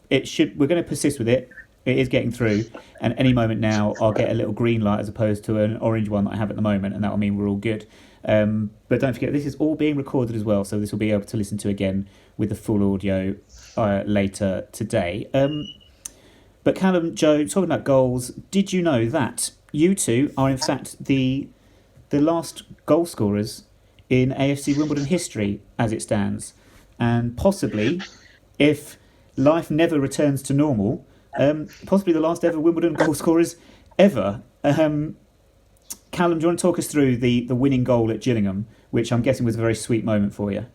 We're going to persist with it. It is getting through, and any moment now I'll get a little green light as opposed to an orange one that I have at the moment, and that will mean we're all good. But don't forget, this is all being recorded as well, so this will be able to listen to again with the full audio later today. But Callum, Joe, talking about goals, did you know that you two are in fact the last goal scorers in AFC Wimbledon history as it stands, and possibly, if life never returns to normal, possibly the last ever Wimbledon goal scorers ever. Callum, do you want to talk us through the winning goal at Gillingham, which I'm guessing was a very sweet moment for you?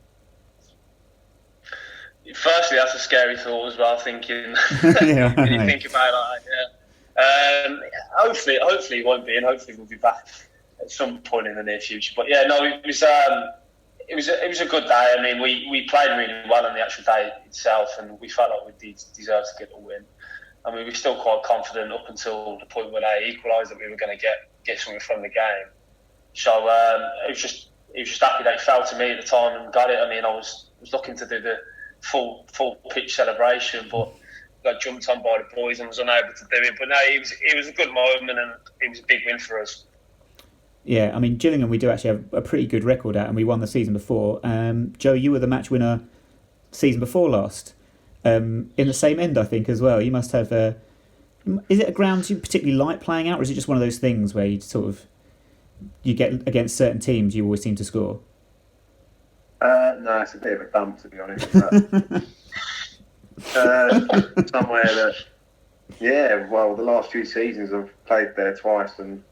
Firstly, that's a scary thought as well, thinking Yeah, when you think about it like that. Hopefully it won't be, and hopefully we'll be back at some point in the near future. But yeah, no, it was a good day. I mean, we played really well on the actual day itself, and we felt like we deserved to get the win. I mean, we were still quite confident up until the point where they equalised that we were going to get something from the game. So it was just happy they fell to me at the time and got it. I mean, I was looking to do the full pitch celebration, but got jumped on by the boys and was unable to do it. But no, it was a good moment, and it was a big win for us. Yeah, I mean, Gillingham we do actually have a pretty good record at, and we won the season before. Joe, you were the match winner season before last. In the same end, I think, as well. You must have is it a ground you particularly like playing out, or is it just one of those things where you get against certain teams you always seem to score? No, it's a bit of a dump, to be honest. But, somewhere that, the last few seasons I've played there twice and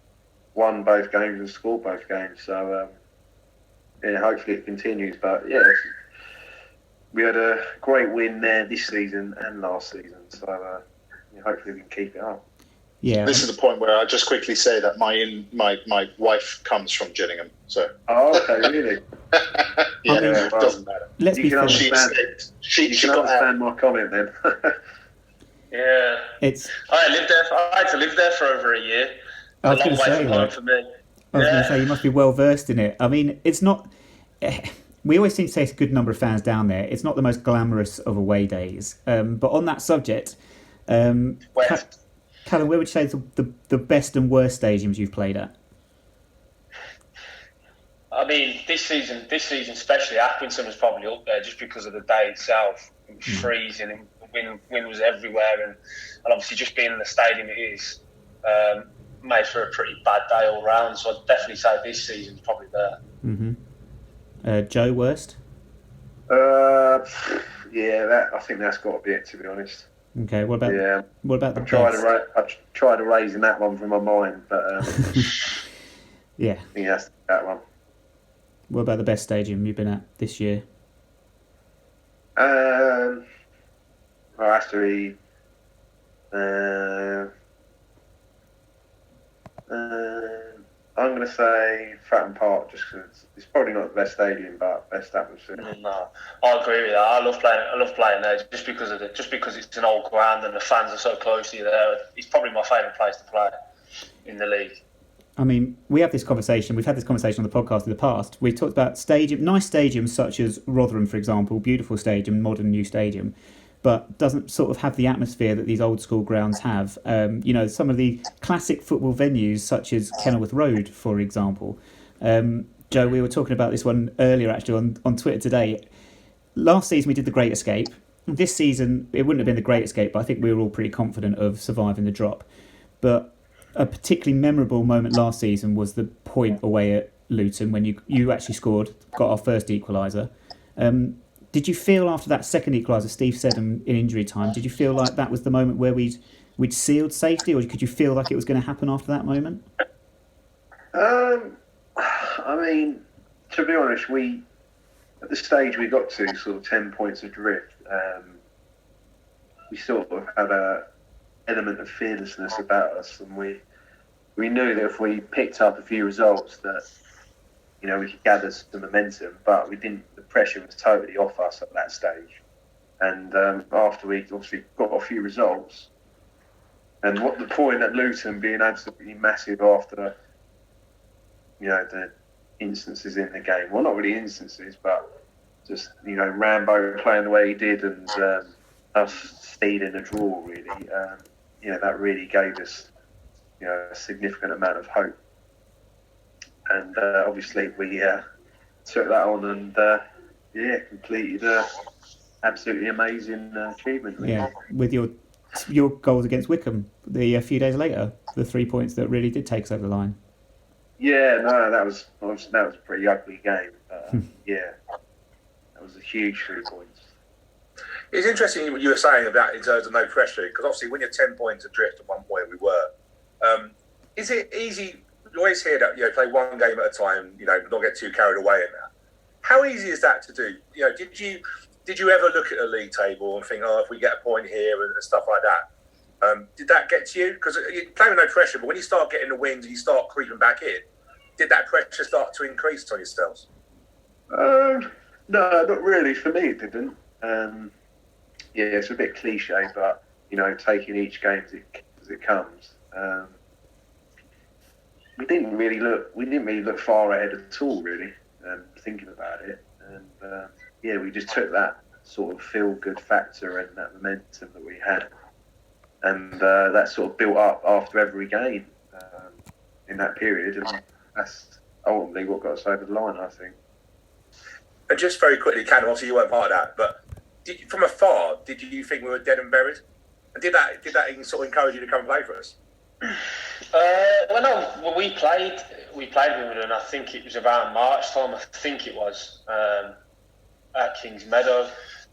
won both games and scored both games. So, hopefully it continues. But, we had a great win there this season and last season. So, hopefully we can keep it up. Yeah. This is the point where I just quickly say that my wife comes from Gillingham. So. Oh, okay, really? It doesn't matter. Let's be fair. You can understand my comment then. Yeah. I had to live there for over a year. I was a long way from home right. for me. I was going to say, you must be well versed in it. I mean, it's not. We always seem to say it's a good number of fans down there. It's not the most glamorous of away days. But on that subject, Callum, where would you say is the best and worst stadiums you've played at? I mean, this season especially, Accrington was probably up there just because of the day itself. It was freezing, and the wind was everywhere, and obviously just being in the stadium it is made for a pretty bad day all round. So I'd definitely say this season's probably there. Mm-hmm. Joe, worst? I think that's got to be it, to be honest. Okay, what about the best? I tried erasing that one from my mind, but yeah, I think that's that one. What about the best stadium you've been at this year? Well, has to be. I'm going to say Fratton Park just because it's probably not the best stadium, but best atmosphere. No, I agree with that. I love playing there just because it's an old ground and the fans are so close to you there. It's probably my favourite place to play in the league. I mean, we have this conversation. We've had this conversation on the podcast in the past. We've talked about nice stadiums such as Rotherham, for example, beautiful stadium, modern new stadium, but doesn't sort of have the atmosphere that these old school grounds have. Some of the classic football venues such as Kenilworth Road, for example. Joe, we were talking about this one earlier actually on Twitter today. Last season we did the Great Escape. This season it wouldn't have been the Great Escape, but I think we were all pretty confident of surviving the drop. But a particularly memorable moment last season was the point away at Luton when you actually scored, got our first equaliser. Did you feel after that second equaliser, Steve said in injury time, did you feel like that was the moment where we'd sealed safety, or could you feel like it was going to happen after that moment? I mean, to be honest, at the stage we got to, sort of 10 points adrift, we sort of had a element of fearlessness about us, and we knew that if we picked up a few results that we could gather some momentum, but we didn't. The pressure was totally off us at that stage, and after we obviously got a few results, and what the point at Luton being absolutely massive after the instances in the game. Well, not really instances, but just Rambo playing the way he did, and us stealing a draw. Really, that really gave us a significant amount of hope. And obviously we took that on and completed an absolutely amazing achievement. Really. Yeah, with your goals against Wickham a few days later, the 3 points that really did take us over the line. Yeah, no, that was a pretty ugly game. Yeah, that was a huge 3 points. It's interesting what you were saying about in terms of no pressure, because obviously when you're 10 points adrift at one point, we were. Is it easy? You always hear that play one game at a time, not get too carried away in that. How easy is that to do? Did you ever look at the league table and think, if we get a point here and stuff like that? Did that get to you? Because you're playing with no pressure, but when you start getting the wins and you start creeping back in, did that pressure start to increase on yourselves? No, not really. For me, it didn't. It's a bit cliche, but taking each game as it comes. We didn't really look far ahead at all, really. Thinking about it, and we just took that sort of feel-good factor and that momentum that we had, and that sort of built up after every game in that period, and that's ultimately what got us over the line, I think. And just very quickly, Callum, obviously you weren't part of that, but from afar, did you think we were dead and buried? And did that even sort of encourage you to come and play for us? We played Wimbledon. I think it was around March time. I think it was at Kings Meadow,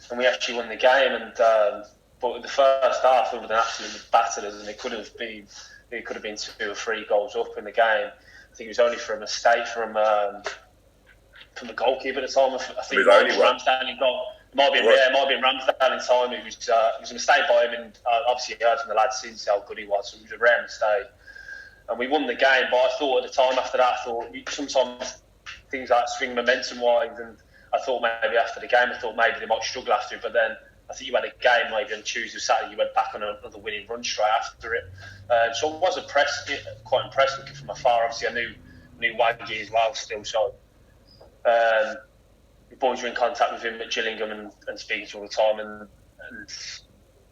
and we actually won the game. And but the first half, Wimbledon absolutely battered us, and it could have been 2 or 3 goals up in the game. I think it was only for a mistake from the goalkeeper at the time. I think it might have been Ramsdale in goal. It might have been Ramsdale in time. It was a mistake by him, and obviously I heard from the lads since how good he was. So it was a rare mistake, and we won the game. But I thought at the time after that, sometimes things like swing momentum wise, and I thought maybe after the game, maybe they might struggle after it. But then I think you had a game maybe on Tuesday or Saturday, you went back on another winning run straight after it. So I was quite impressed looking from afar. Obviously I knew Waggy as well still, so. The boys were in contact with him at Gillingham and speaking to him all the time, and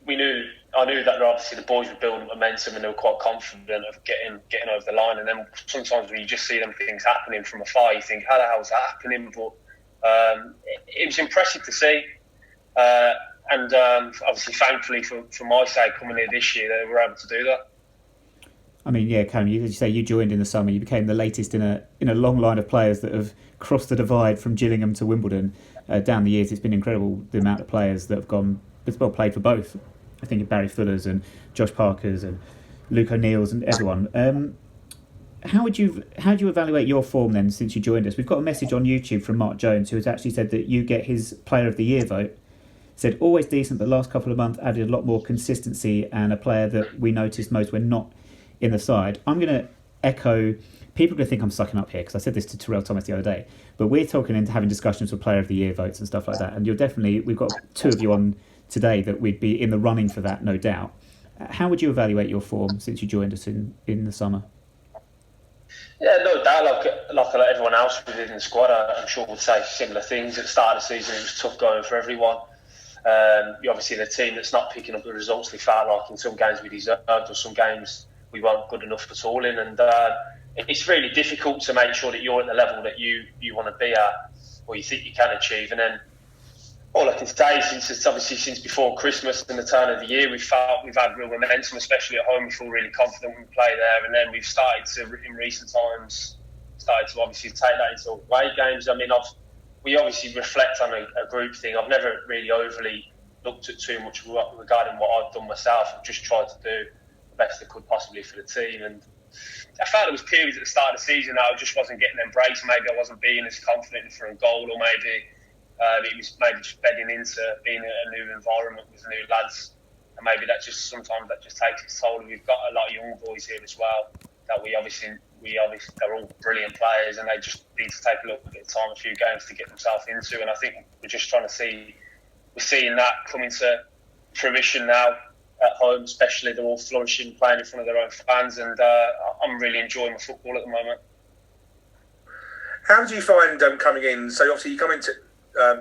I knew that obviously the boys were building momentum and they were quite confident of getting over the line. And then sometimes when you just see them things happening from afar, you think, how the hell is that happening? But it was impressive to see, and obviously thankfully for my sake coming here this year, they were able to do that. I mean, yeah, Callum, as you say, you joined in the summer. You became the latest in a long line of players that have crossed the divide from Gillingham to Wimbledon. Down the years, it's been incredible the amount of players that have gone, as well played for both. I think of Barry Fullers and Josh Parkers and Luke O'Neill's and everyone. How do you evaluate your form then since you joined us? We've got a message on YouTube from Mark Jones who has actually said that you get his Player of the Year vote. said always decent, but last couple of months added a lot more consistency and a player that we noticed most when not in the side. I'm going to echo. People are going to think I'm sucking up here because I said this to Terrell Thomas the other day, but we're talking into having discussions for Player of the Year votes and stuff like that, and we've got two of you on today that we'd be in the running for that, no doubt. How would you evaluate your form since you joined us in the summer? Yeah, no doubt. Like everyone else within the squad, I'm sure would say similar things. At the start of the season, it was tough going for everyone. Obviously, the team that's not picking up the results they felt like in some games we deserved, or some games we weren't good enough at all in. And it's really difficult to make sure that you're at the level that you want to be at, or you think you can achieve. And then all I can say is since before Christmas and the turn of the year, we've had real momentum, especially at home. We feel really confident when we play there, and then we've started to, in recent times, obviously take that into away games. I mean, we obviously reflect on a group thing. I've never really overly looked at too much regarding what I've done myself. I've just tried to do the best I could possibly for the team, and I felt there was periods at the start of the season that I just wasn't getting them breaks. Maybe I wasn't being as confident for a goal, or maybe it was maybe just bedding into being a new environment with new lads, and maybe sometimes that just takes its toll. We've got a lot of young boys here as well that we obviously they're all brilliant players, and they just need to take a little bit of time, a few games to get themselves into. And I think we're just trying to we're seeing that coming to fruition now at home, especially. They're all flourishing, playing in front of their own fans, and I'm really enjoying my football at the moment. How do you find coming in? So obviously you come into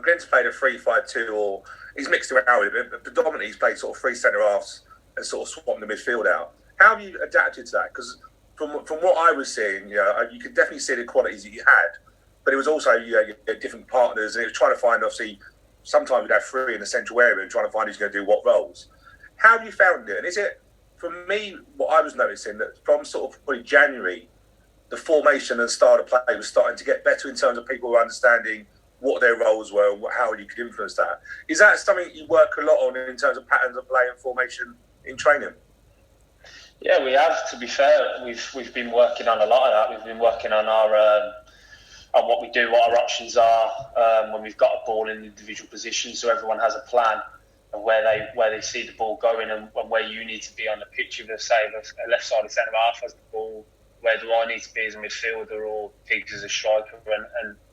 Glenn's played a 3-5-2, or he's mixed around with it, but predominantly he's played sort of three centre halves and sort of swapping the midfield out. How have you adapted to that? Because from what I was seeing, you could definitely see the qualities that you had, but it was also you had different partners, and it was trying to find, obviously, sometimes we'd have three in the central area and trying to find who's going to do what roles. How have you found it? And is it, for me, what I was noticing, that from sort of probably January, the formation and style of play was starting to get better in terms of people understanding what their roles were and how you could influence that. Is that something you work a lot on in terms of patterns of play and formation in training? Yeah, we have. To be fair, we've been working on a lot of that. We've been working on our on what we do, what our options are when we've got a ball in individual positions, so everyone has a plan of where they see the ball going and where you need to be on the pitch. If say a left sided centre half has the ball, where do I need to be as a midfielder, or Pigott as a striker,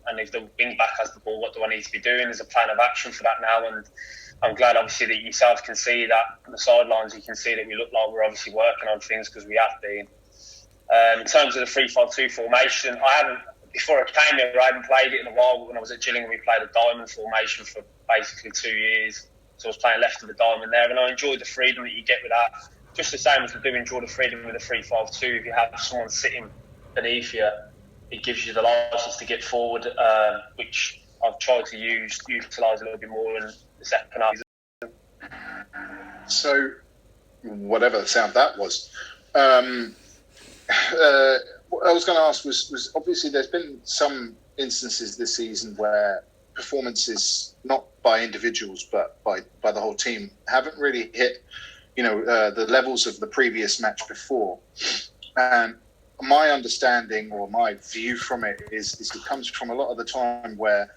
and if the wing back has the ball, what do I need to be doing? There's a plan of action for that now, and I'm glad obviously that yourselves can see that on the sidelines. You can see that we look like we're obviously working on things, because we have been. In terms of the 3-5-2 formation, before I came here, I hadn't played it in a while. When I was at Gillingham, we played a diamond formation for basically 2 years. So I was playing left of the diamond there, and I enjoyed the freedom that you get with that. Just the same as I do enjoy the freedom with a 3-5-2. If you have someone sitting beneath you, it gives you the license to get forward, which I've tried to utilise a little bit more in the second half. So, whatever the sound that was, what I was going to ask was obviously there's been some instances this season where performances, not by individuals but by the whole team, haven't really hit the levels of the previous match before. And my understanding or my view from it is it comes from a lot of the time where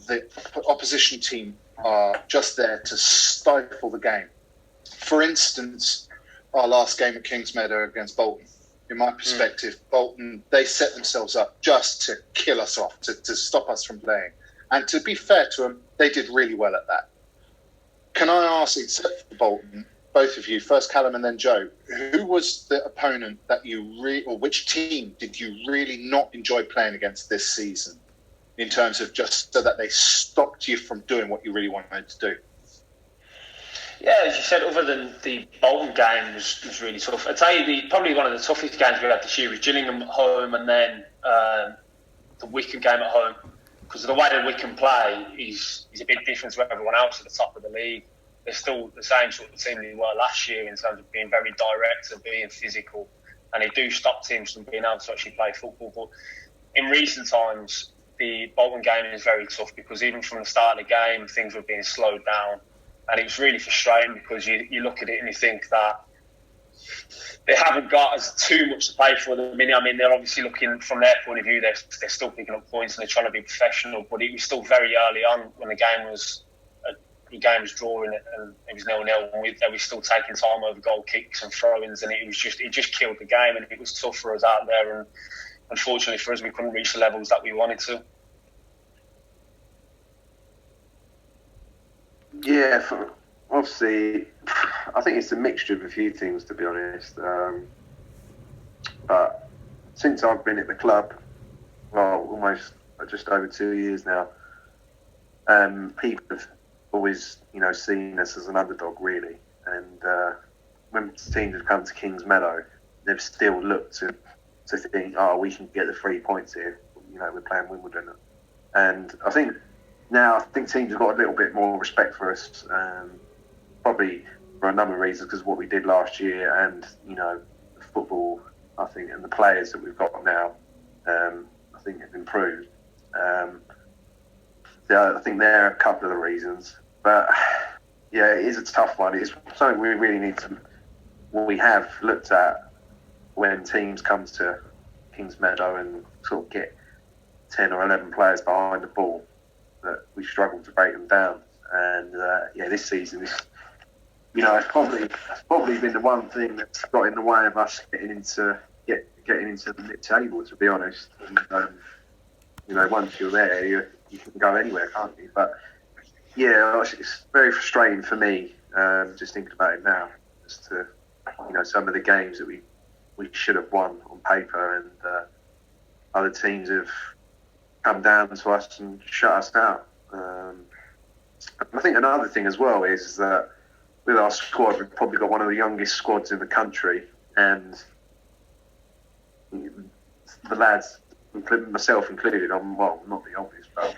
the opposition team are just there to stifle the game. For instance, our last game at Kingsmeadow against Bolton. In my perspective, Bolton, they set themselves up just to kill us off, to stop us from playing. And to be fair to them, they did really well at that. Can I ask, except for Bolton, both of you, first Callum and then Joe, who was the opponent that or which team did you really not enjoy playing against this season, in terms of just so that they stopped you from doing what you really wanted to do? Yeah, as you said, other than the Bolton game was really tough. I'd tell you, probably one of the toughest games we had this year was Gillingham at home, and then the Wycombe game at home. Because the way that Wycombe play is a bit different to everyone else at the top of the league. They're still the same sort of team they were last year in terms of being very direct and being physical. And they do stop teams from being able to actually play football. But in recent times, the Bolton game is very tough, because even from the start of the game, things were being slowed down. And it was really frustrating, because you look at it and you think that they haven't got as too much to play for at the minute. I mean, they're obviously looking from their point of view, they're still picking up points and they're trying to be professional. But it was still very early on when the game was the game was drawing and it was 0-0, and they were still taking time over goal kicks and throw-ins, and it just killed the game, and it was tough for us out there. And unfortunately for us, we couldn't reach the levels that we wanted to. Yeah, obviously, I think it's a mixture of a few things, to be honest. But since I've been at the club, well, almost just over 2 years now, people have always, seen us as an underdog, really. And when teams have come to Kings Meadow, they've still looked to think, we can get the 3 points here. We're playing Wimbledon. And I think teams have got a little bit more respect for us, probably for a number of reasons, because of what we did last year and, the football, I think, and the players that we've got now, I think have improved. I think there are a couple of the reasons. But, yeah, it is a tough one. It's something we really need to... we have looked at when teams come to Kings Meadow and sort of get 10 or 11 players behind the ball, that we struggle to break them down. And, this season is... it's probably been the one thing that's got in the way of us getting into the mid-table, to be honest. And, once you're there, you can go anywhere, can't you? But yeah, it's very frustrating for me, just thinking about it now, as to some of the games that we should have won on paper, and other teams have come down to us and shut us out. I think another thing as well is that with our squad, we've probably got one of the youngest squads in the country, and the lads, myself included, not the obvious, but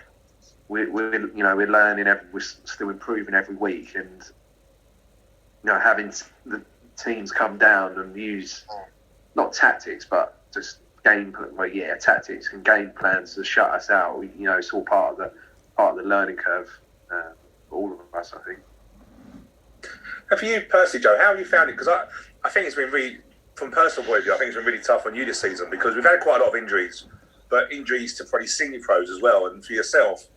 we're learning, we're still improving every week, and having the teams come down and use not tactics, but just tactics and game plans to shut us out. It's all part of the learning curve for all of us, I think. And for you personally, Joe, how have you found it? Because I think it's been really, from personal point of view, I think it's been really tough on you this season, because we've had quite a lot of injuries, but injuries to probably senior pros as well. And for yourself,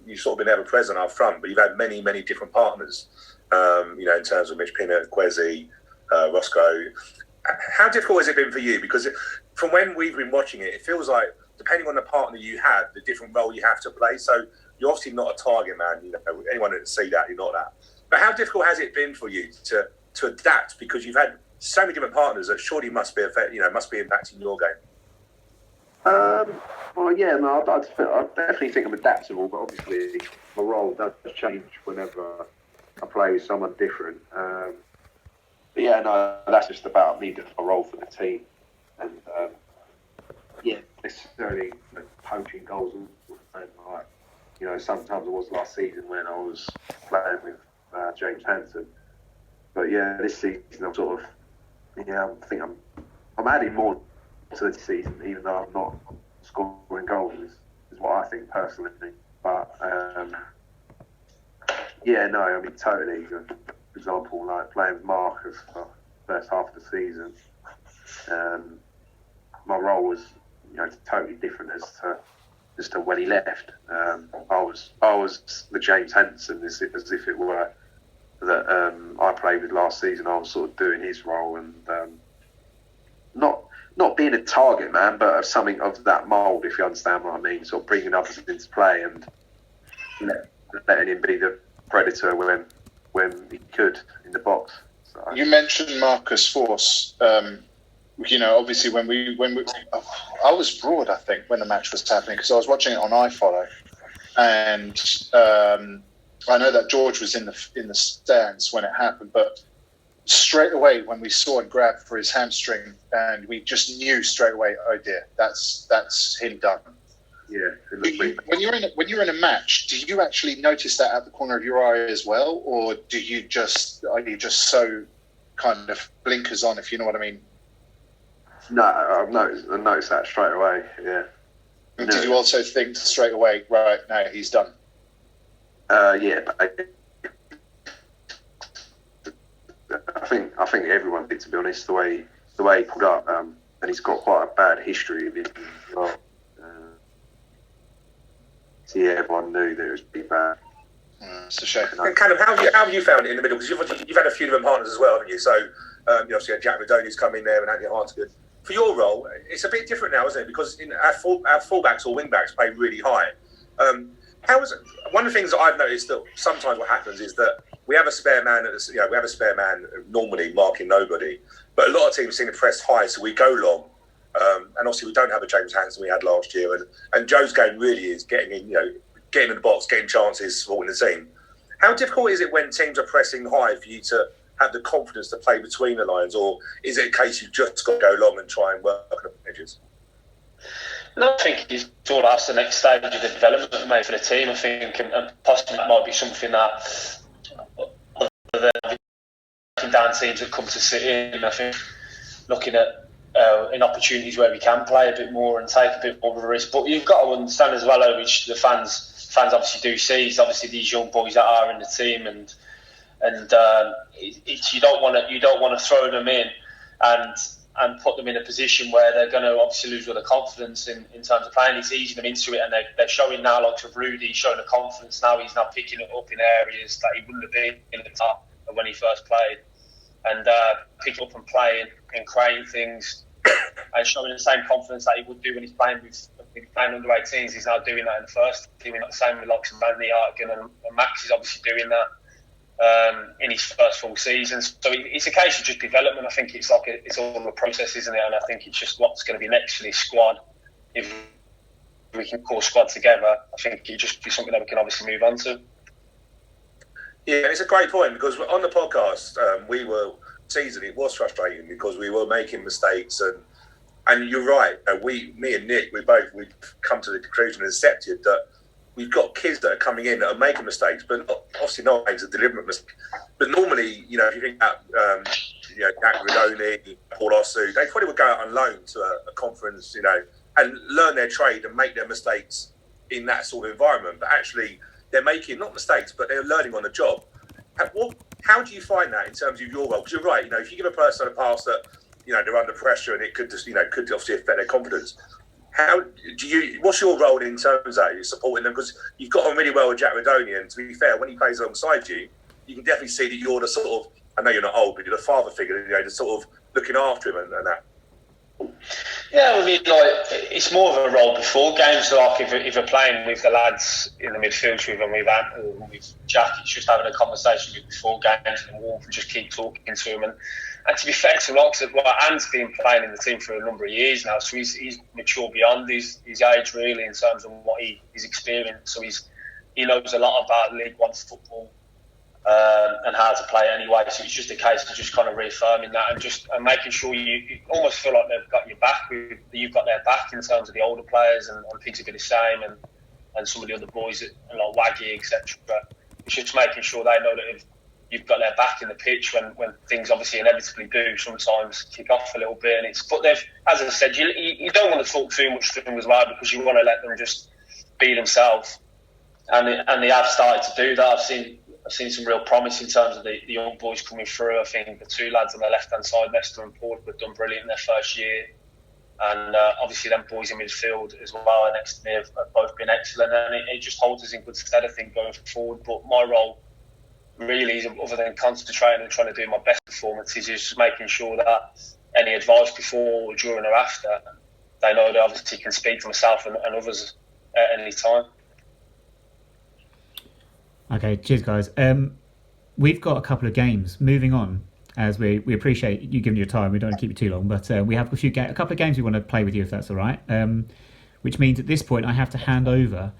you've sort of been ever present up front, but you've had many, many different partners, in terms of Mitch Pigott, Kwesi, Roscoe. How difficult has it been for you? Because from when we've been watching it, it feels like, depending on the partner you have, the different role you have to play. So you're obviously not a target man. Anyone that can see that, you're not that. But how difficult has it been for you to adapt? Because you've had so many different partners that surely must be impacting your game. I definitely think I'm adaptable, but obviously my role does change whenever I play with someone different. That's just about me doing a role for the team, and necessarily poaching goals. Sometimes it was last season when I was playing with James Hansen, but this season I'm sort of I think I'm adding more to the season, even though I'm not scoring goals, is what I think personally. But totally. For example, like playing with Marcus for the first half of the season, my role was totally different as to when he left. I was the James Hansen, as if it were that I played with last season. I was sort of doing his role, and not being a target man, but something of that mould, if you understand what I mean. Sort of bringing others into play and letting him be the predator when he could in the box. So. You mentioned Marcus Force. Obviously when we I was abroad, I think, when the match was happening, because I was watching it on iFollow, and I know that George was in the stands when it happened, but straight away when we saw him grab for his hamstring, and we just knew straight away, oh dear, that's him done. Yeah. When you're in a match, do you actually notice that at the corner of your eye as well, or are you just so kind of blinkers on, if you know what I mean? No, I've noticed that straight away. Yeah. And did you also think straight away, right, now he's done? But I think everyone did, to be honest. The way he pulled up, and he's got quite a bad history of it as well. Everyone knew that it was pretty bad. It's a shame. And Callum, how have you found it in the middle? Because you've had a few different partners as well, haven't you? So you obviously had Jack Redoney's come in there and Andy Hartigan. For your role, it's a bit different now, isn't it? Because our fullbacks or wingbacks play really high. How is it? One of the things that I've noticed that sometimes what happens is that we have a spare man. We have a spare man normally marking nobody, but a lot of teams seem to press high, so we go long. And obviously we don't have a James Hansen we had last year, and Joe's game really is getting in the box, getting chances, supporting the team. How difficult is it when teams are pressing high for you to have the confidence to play between the lines, or is it a case you've just got to go long and try and work on the edges? No, I think it's all that's the next stage of the development made for the team. I think, and possibly that might be something that other than down teams that come to sit in. I think looking at in opportunities where we can play a bit more and take a bit more of a risk. But you've got to understand as well, which the fans obviously do see, is obviously these young boys that are in the team, and you don't want to throw them in and put them in a position where they're going to obviously lose all the confidence in terms of playing. It's easing them into it, and they're showing now, like with Rudy, showing the confidence now. He's now picking it up in areas that he wouldn't have been in at the top when he first played, and picking up and playing and creating things and showing the same confidence that he would do when he's playing under 18s. He's now doing that in the first team. The same with like Andy Hartigan, and Max is obviously doing that in his first full season. So it's a case of just development. I think it's all a process, isn't it? And I think it's just what's going to be next for this squad. If we can call squad together, I think it just be something that we can obviously move on to. Yeah, it's a great point, because on the podcast we were teasing it was frustrating because we were making mistakes, and you're right. Me and Nick, we've come to the conclusion and accepted that we've got kids that are coming in that are making mistakes, but obviously not makes a deliberate mistake. But normally, if you think about Jack Redoney, Paul Osu, they probably would go out on loan to a conference, and learn their trade and make their mistakes in that sort of environment. But actually, they're making not mistakes, but they're learning on the job. How do you find that in terms of your role? Because you're right, if you give a person a pass that they're under pressure and it could just could obviously affect their confidence. What's your role in terms of that? You're supporting them, because you've got on really well with Jack Redoney, and to be fair, when he plays alongside you, you can definitely see that you're the sort of, I know you're not old, but you're the father figure, just sort of looking after him and that. Yeah, I mean, it's more of a role before games. So like if we're playing with the lads in the midfield with Jack, it's just having a conversation with before games and warm and just keep talking to him. And to be fair to Locks, Anne's been playing in the team for a number of years now, so he's mature beyond his age really in terms of what he's experienced. So he knows a lot about League One football and how to play anyway. So it's just a case of just kind of reaffirming that and making sure you almost feel like they've got your back. You've got their back in terms of the older players, and Pigs will be the same, and some of the other boys like Waggy, etc. It's just making sure they know that if you've got their back in the pitch when things obviously inevitably do sometimes kick off a little bit. But they've, as I said, you don't want to talk too much to them as well, because you want to let them just be themselves, and they have started to do that. I've seen some real promise in terms of the young boys coming through. I think the two lads on the left-hand side, Nestor and Paul, have done brilliant in their first year. And obviously them boys in midfield as well and next to me have both been excellent. And it just holds us in good stead, I think, going forward. But my role really is, other than concentrating and trying to do my best performances, is just making sure that any advice before, during or after, they know they obviously can speak to myself and others at any time. Okay, cheers, guys. We've got a couple of games moving on, as we appreciate you giving your time. We don't want to keep you too long, but we have a couple of games we want to play with you, if that's all right. Which means at this point I have to hand over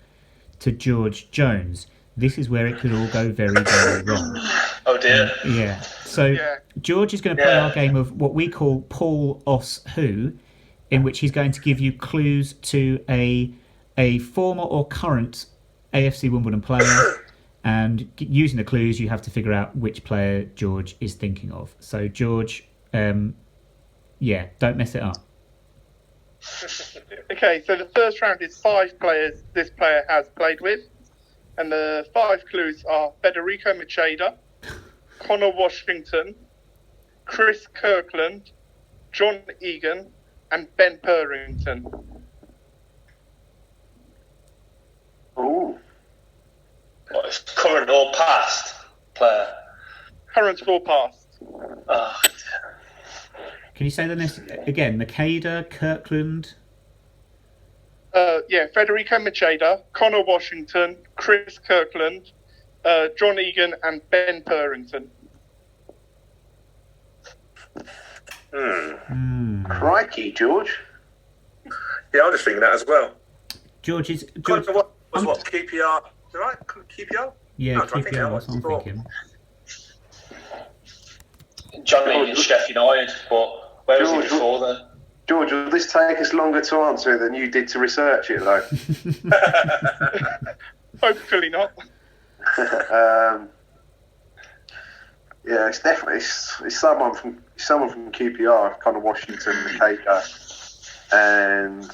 to George Jones. This is where it could all go very, very wrong. Oh dear. Yeah. So George is going to play our game of what we call Paul Os Who, in which he's going to give you clues to a former or current AFC Wimbledon player. And using the clues, you have to figure out which player George is thinking of. So, George, don't mess it up. Okay, so the first round is 5 players this player has played with. And the 5 clues are Federico Macheda, Connor Washington, Chris Kirkland, John Egan, and Ben Purrington. Ooh. What, it's current or past player? Current or past? Oh, Can you say the next again? Makeda, Kirkland. Federico Macheda, Connor Washington, Chris Kirkland, John Egan, and Ben Purrington. Crikey, George. Yeah, I'm just thinking that as well. George is. George, George, what was what? QPR. Is that right? QPR? yeah, No, I'm trying to think QPR. now. That's what I'm thinking. Johnny in Sheffield United, but where was he before then? George, will this take us longer to answer than you did to research it, though? Hopefully not. Yeah, it's definitely it's someone from QPR, kind of Washington, Makeda, and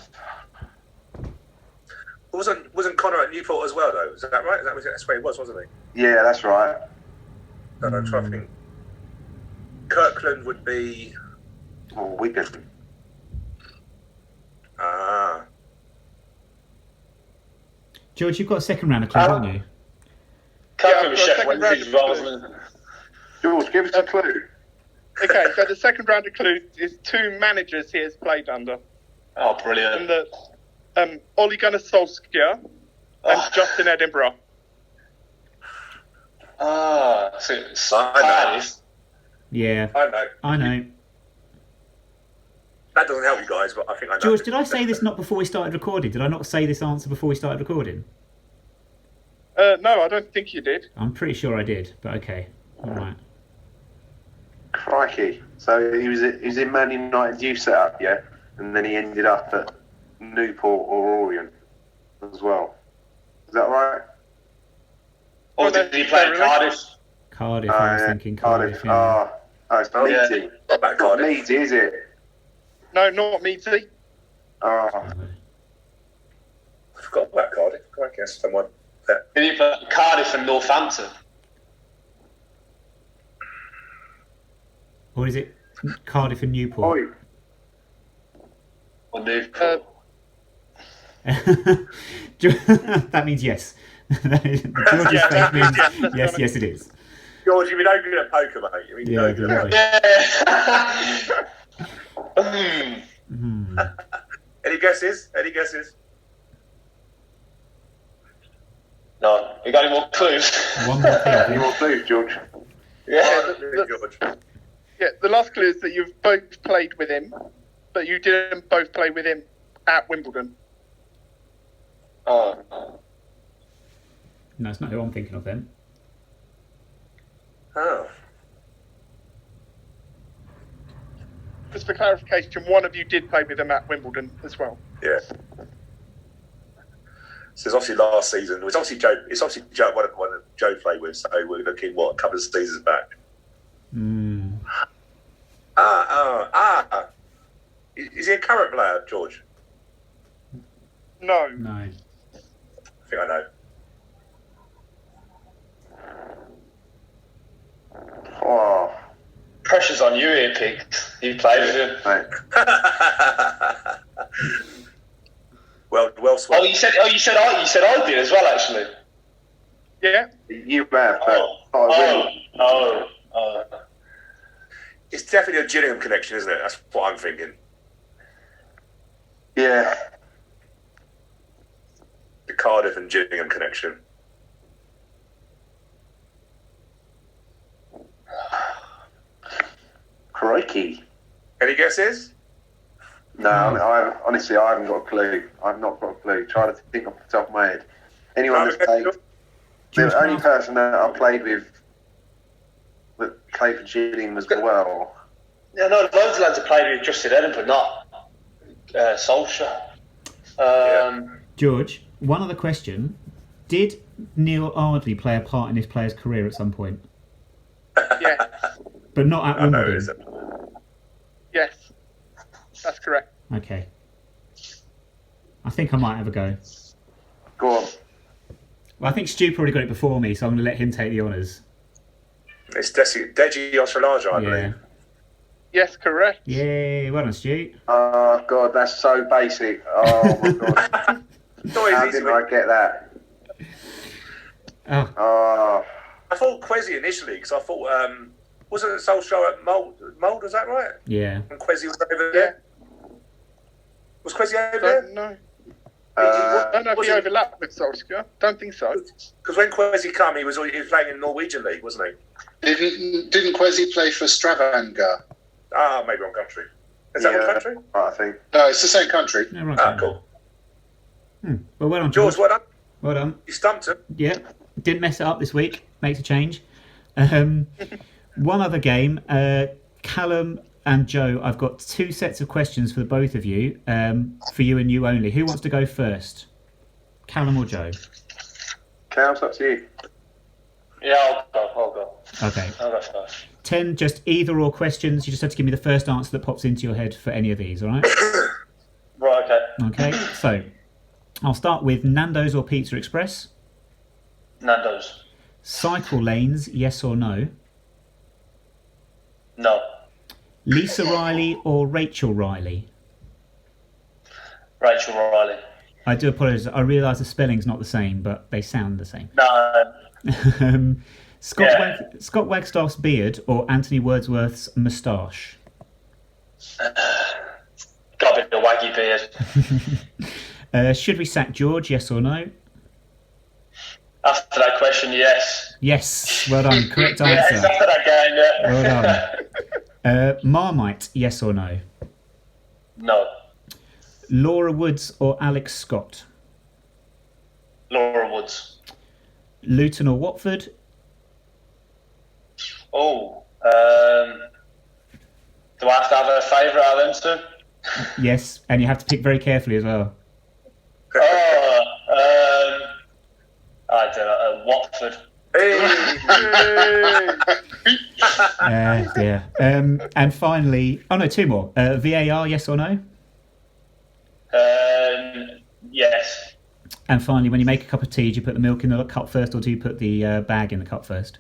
Wasn't Connor at Newport as well, though? Is that right? That's where he was, wasn't he? yeah, that's right. I'm trying to think. Kirkland would be. Oh, Wigan. George, you've got a second round of clues, haven't you? Callum was I've got a Sheffield second Wednesday as well, wasn't it? George, give us a clue. Okay, so the second round of clues is 2 managers he has played under. Oh, brilliant. And Ole Gunnar Solskjaer and Justin Edinburgh. Ah, so it's I know. Yeah, I know. I know. That doesn't help you guys, but I think I know. George, did I say this not before we started recording? Did I not say this answer before we started recording? No, I don't think you did. I'm pretty sure I did, but okay. All right. Crikey. So he was in Man United youth setup, yeah? And then he ended up at Newport or Orient as well. Is that right? Or did he play at Cardiff? Cardiff, I was thinking Cardiff. Yeah. It's Leedsy. Not back Not Cardiff. Leedsy, is it? No, not Meadsy. Oh, I forgot about Cardiff. I guess someone. Did he play at Cardiff and Northampton? Or is it Cardiff and Newport? oi. Or Newport? That means yes. George's face means yes, yes, it is. George, you've been no good at poker, mate. You've been no good at poker. Yeah. Any guesses? Any guesses? No. You got any more clues? One more Any clue. more clues, George? Yeah. George. Yeah, the last clue is that you've both played with him, but you didn't both play with him at Wimbledon. Oh. No, it's not who I'm thinking of then. Oh. Just for clarification, one of you did play with him at Wimbledon as well. Yeah. So it's obviously last season. It's obviously Joe. It's obviously Joe. One that Joe played with. So we're looking a couple of seasons back. Is he a current player, George? No. No. I think I know. Oh, Pressure's on you here, Pig. You played with him. mate. well swept. Oh, you said I did as well, actually. Yeah? You have, but It's definitely a Gillingham connection, isn't it? That's what I'm thinking. yeah. The Cardiff and Gillingham connection. Crikey. Any guesses? No, I honestly, I haven't got a clue. I've not got a clue. Try to think off the top of my head. Anyone that's played, the only person that I played with that played for Gillingham as well. Yeah, no, loads of lads have played with Justin Edinburgh, not Solskjaer. George, one other question. Did Neil Ardley play a part in his player's career at some point? Yes. But not at I know, Wimbledon? is it? Yes. That's correct. Okay. I think I might have a go. Go on. Well, I think Stu probably got it before me, so I'm going to let him take the honours. It's Deji Ostrolaja, I Yeah. believe. Yes, correct. Yay, well done, Stu. Oh God, that's so basic. Oh my God. It's not How easy did to I get that? Oh, I thought Quezzy initially because I thought wasn't it Soul Show at Mould? Was that right? yeah. And Quezzy was over there. Was Quezzy over there? No. I don't know if he overlapped with Solskjaer. Don't think so. Because when Quezzy came, he was playing in the Norwegian League, wasn't he? Didn't Quezzy play for Stavanger? Ah, maybe wrong country. Is that one country? I think. No, it's the same country. Yeah, right. Ah, cool. Well, well done, George, George. well done. Well done. You stumped him. Yeah, didn't mess it up this week. Makes a change. One other game. Callum and Joe, I've got 2 sets of questions for the both of you. For you and you only. Who wants to go first? Callum or Joe? Callum, it's up to you. Yeah, I'll go. Okay. I'll go first. 10 just either or questions. You just have to give me the first answer that pops into your head for any of these, all right? Right, okay. Okay, so I'll start with Nando's or Pizza Express. Nando's. Cycle lanes, yes or no? No. Lisa Reilly or Rachel Reilly? Rachel Reilly. I do apologise. I realise the spelling's not the same, but they sound the same. No. Scott Wagstaff's beard or Anthony Wordsworth's moustache? Got a bit of waggy beard. Should we sack George, yes or no? After that question, yes. Yes, well done. Correct Yes, answer. after that game, yeah. Well done. Marmite, yes or no? No. Laura Woods or Alex Scott? Laura Woods. Luton or Watford? Oh. Do I have to have a favourite out of them two? Yes, and you have to pick very carefully as well. I don't know. Watford. Yeah. And finally, 2 more. VAR, yes or no? Yes. And finally, when you make a cup of tea, do you put the milk in the cup first or do you put the bag in the cup first?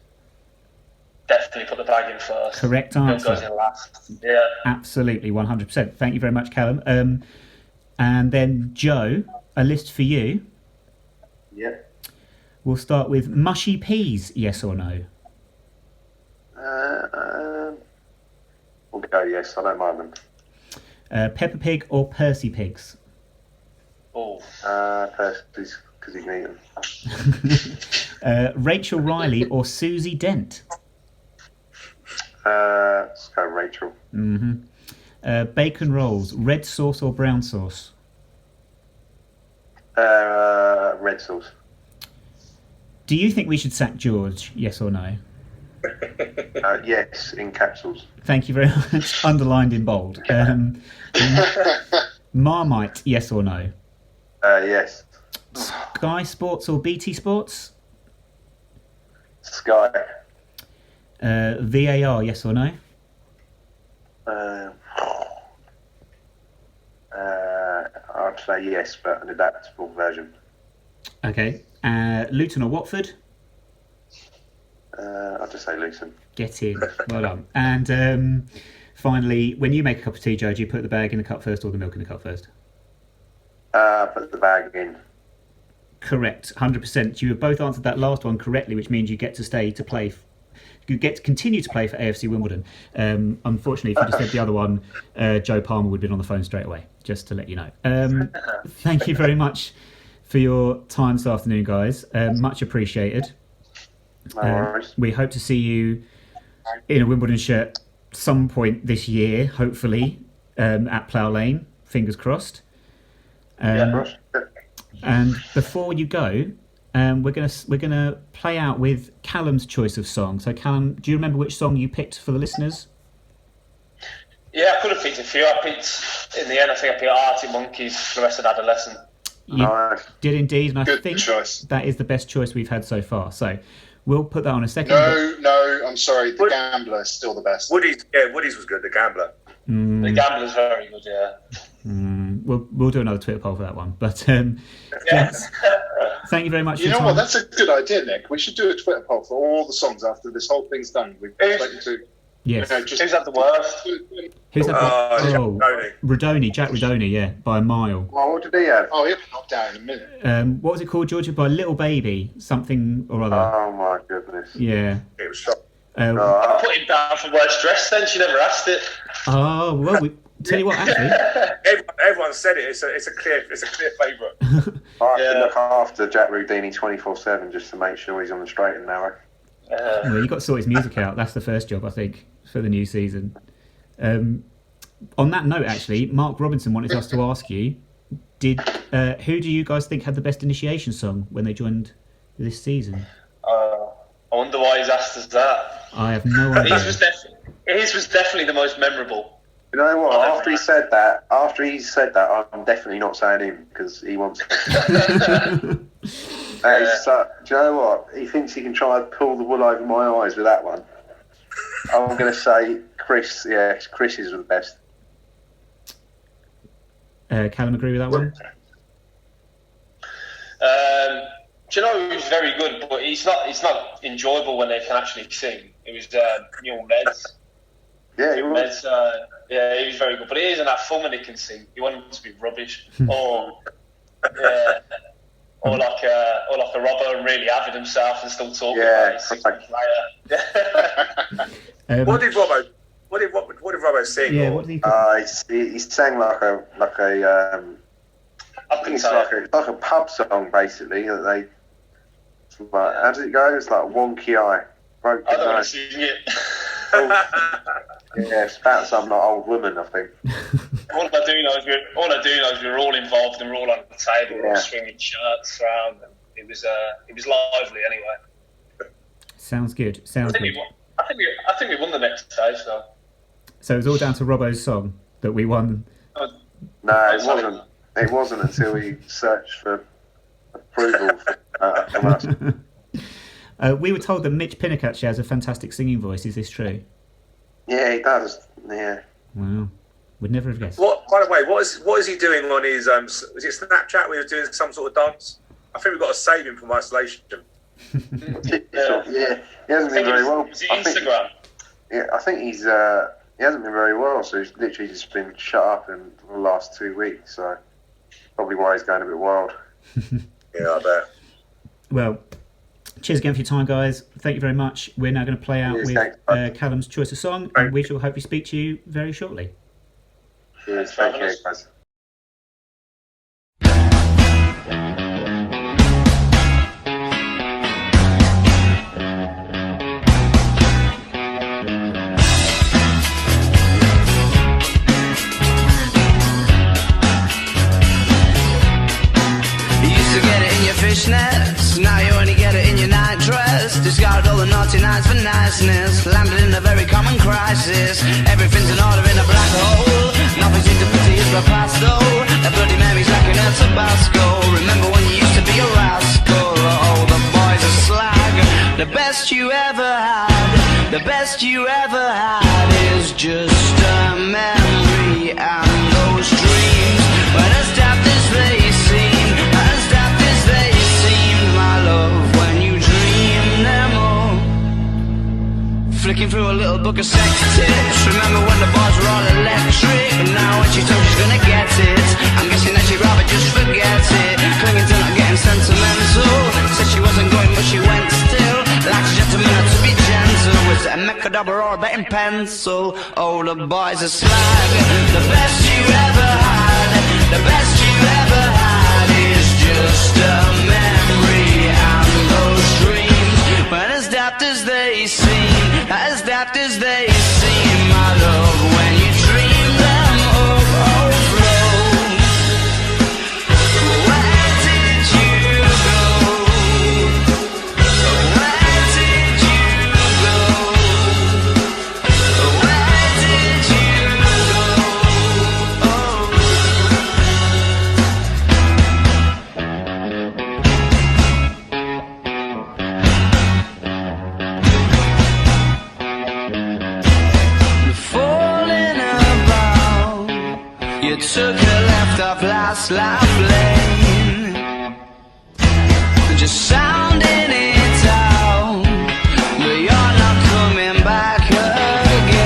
Definitely put the bag in first. Correct Milk answer. goes in last. Yeah. Absolutely, 100%. Thank you very much, Callum. And then, Joe, a list for you. Yep. We'll start with mushy peas, yes or no? We'll go yes. I don't mind them. Peppa Pig or Percy Pigs? Oh. Percy's because he can eat them. Rachel Reilly or Susie Dent? Let's go Rachel. Bacon rolls, red sauce or brown sauce? Red sauce. Do you think we should sack George, yes or no? Yes, in capsules. Thank you very much. Underlined in bold. Marmite, yes or no? Yes. Sky Sports or BT Sports? Sky. VAR, yes or no? I'd say yes, but an adaptable version. Okay. Luton or Watford? I'd just say Luton. Get in. Well done. And finally, when you make a cup of tea, Joe, do you put the bag in the cup first or the milk in the cup first? Put the bag in. Correct. 100%. You have both answered that last one correctly, which means you get to stay to play. You get to continue to play for AFC Wimbledon. Unfortunately, if you just said the other one, Joe Palmer would have been on the phone straight away, just to let you know. Thank you very much for your time this afternoon, guys. Much appreciated. No worries. We hope to see you in a Wimbledon shirt some point this year, hopefully, at Plough Lane. Fingers crossed. And before you go, we're gonna play out with Callum's choice of song. So, Callum, do you remember which song you picked for the listeners? Yeah, I could have picked a few. I picked, in the end, I think I picked Arctic Monkeys for the rest of Adolescent. You did indeed, and I Good think choice. that is the best choice we've had so far. So we'll put that on a second. No, I'm sorry. The Gambler is still the best. Woody's was good. The Gambler. The Gambler's very good, yeah. We'll do another Twitter poll for that one. But Yes. thank you very much. You for know your what? time. That's a good idea, Nick. We should do a Twitter poll for all the songs after this whole thing's done. We've spoken to Yes. Who's had the worst? Who's had Rodoni. Jack Rodoni, yeah, by a mile. Well, what did he have? Oh, he'll be knocked down in a minute. What was it called, Georgia? By Little Baby, something or other. Oh my goodness. Yeah. It was shocking. I put him down for worst dress then, she never asked it. Oh, well, tell you what, actually. Everyone said it. It's a clear favourite. I have to look after Jack Rudini 24/7 just to make sure he's on the straight and narrow. Well, you've got to sort his music out. That's the first job, I think, for the new season. On that note, actually, Mark Robinson wanted us to ask you, who do you guys think had the best initiation song when they joined this season? I wonder why he's asked us that. I have no idea. His was definitely the most memorable. You know what? After he said that, I'm definitely not saying him because he wants to. Do you know what? He thinks he can try and pull the wool over my eyes with that one. I'm going to say Chris. Yeah, Chris is the best. Callum, agree with that one? Do you know who's very good, but it's not enjoyable when they can actually sing. It was Neil Meds. Yeah, he was. He was very good, but he isn't that fun when he can sing. You want him to be rubbish, or like a robber and really avid himself and still talk about his 6-month later. What did Robbo sing? Yeah, what did he sang like a I think it's like a pub song basically. That they how does it go? It's like wonky eye. I don't want to sing it. Yeah, it's about some like old woman, I think. All I do know is we're all involved and we're all on the table, we're all swinging shirts around, and it was lively anyway. Sounds good. I think we won the next day, so. So it was all down to Robbo's song that we won. No, it wasn't. It wasn't until we searched for approval from us. We were told that Mitch Pinnock actually has a fantastic singing voice. Is this true? Yeah, he does. Yeah. Wow. Would never have guessed. By the way, what is he doing on his was it Snapchat where he was doing some sort of dance? I think we've got to save him from isolation. Yeah, he hasn't been very well. Was it Instagram? I think he hasn't been very well, so he's literally just been shut up in the last 2 weeks, so probably why he's going a bit wild. Yeah, I bet. Well, cheers again for your time, guys. Thank you very much. We're now going to play out with Callum's choice of song, and we shall hopefully speak to you very shortly. Cheers, thank you, guys. Fishnets, now you only get it in your night dress. Discarded all the naughty nights for niceness. Landed in a very common crisis. Everything's in order in a black hole. Nothing seems to pity is my past though. That bloody memory's like an El Tabasco. Remember when you used to be a rascal? Oh, the boys are slag. The best you ever had, the best you ever had is just a memory and those dreams. But as daft as they seem, as daft as they seemed, my love, when you dream them all. Flicking through a little book of sex tips. Remember when the bars were all electric? And now when she told she's gonna get it, I'm guessing that she'd rather just forget it. Clinging to not getting sentimental. Said she wasn't going but she went still. Like a gentleman had to be gentle. Was it a Mechadabra or a betting pencil? Oh, the boys are slag. The best you ever had, the best you ever had is just a memory and those dreams. But as daft as they seem, as daft as they seem, my love, when you dream them overflow. Where did you go? Where did you go? Where did you go? Falling about, you took a left off last life lane, just sounding it out, but you're not coming back again.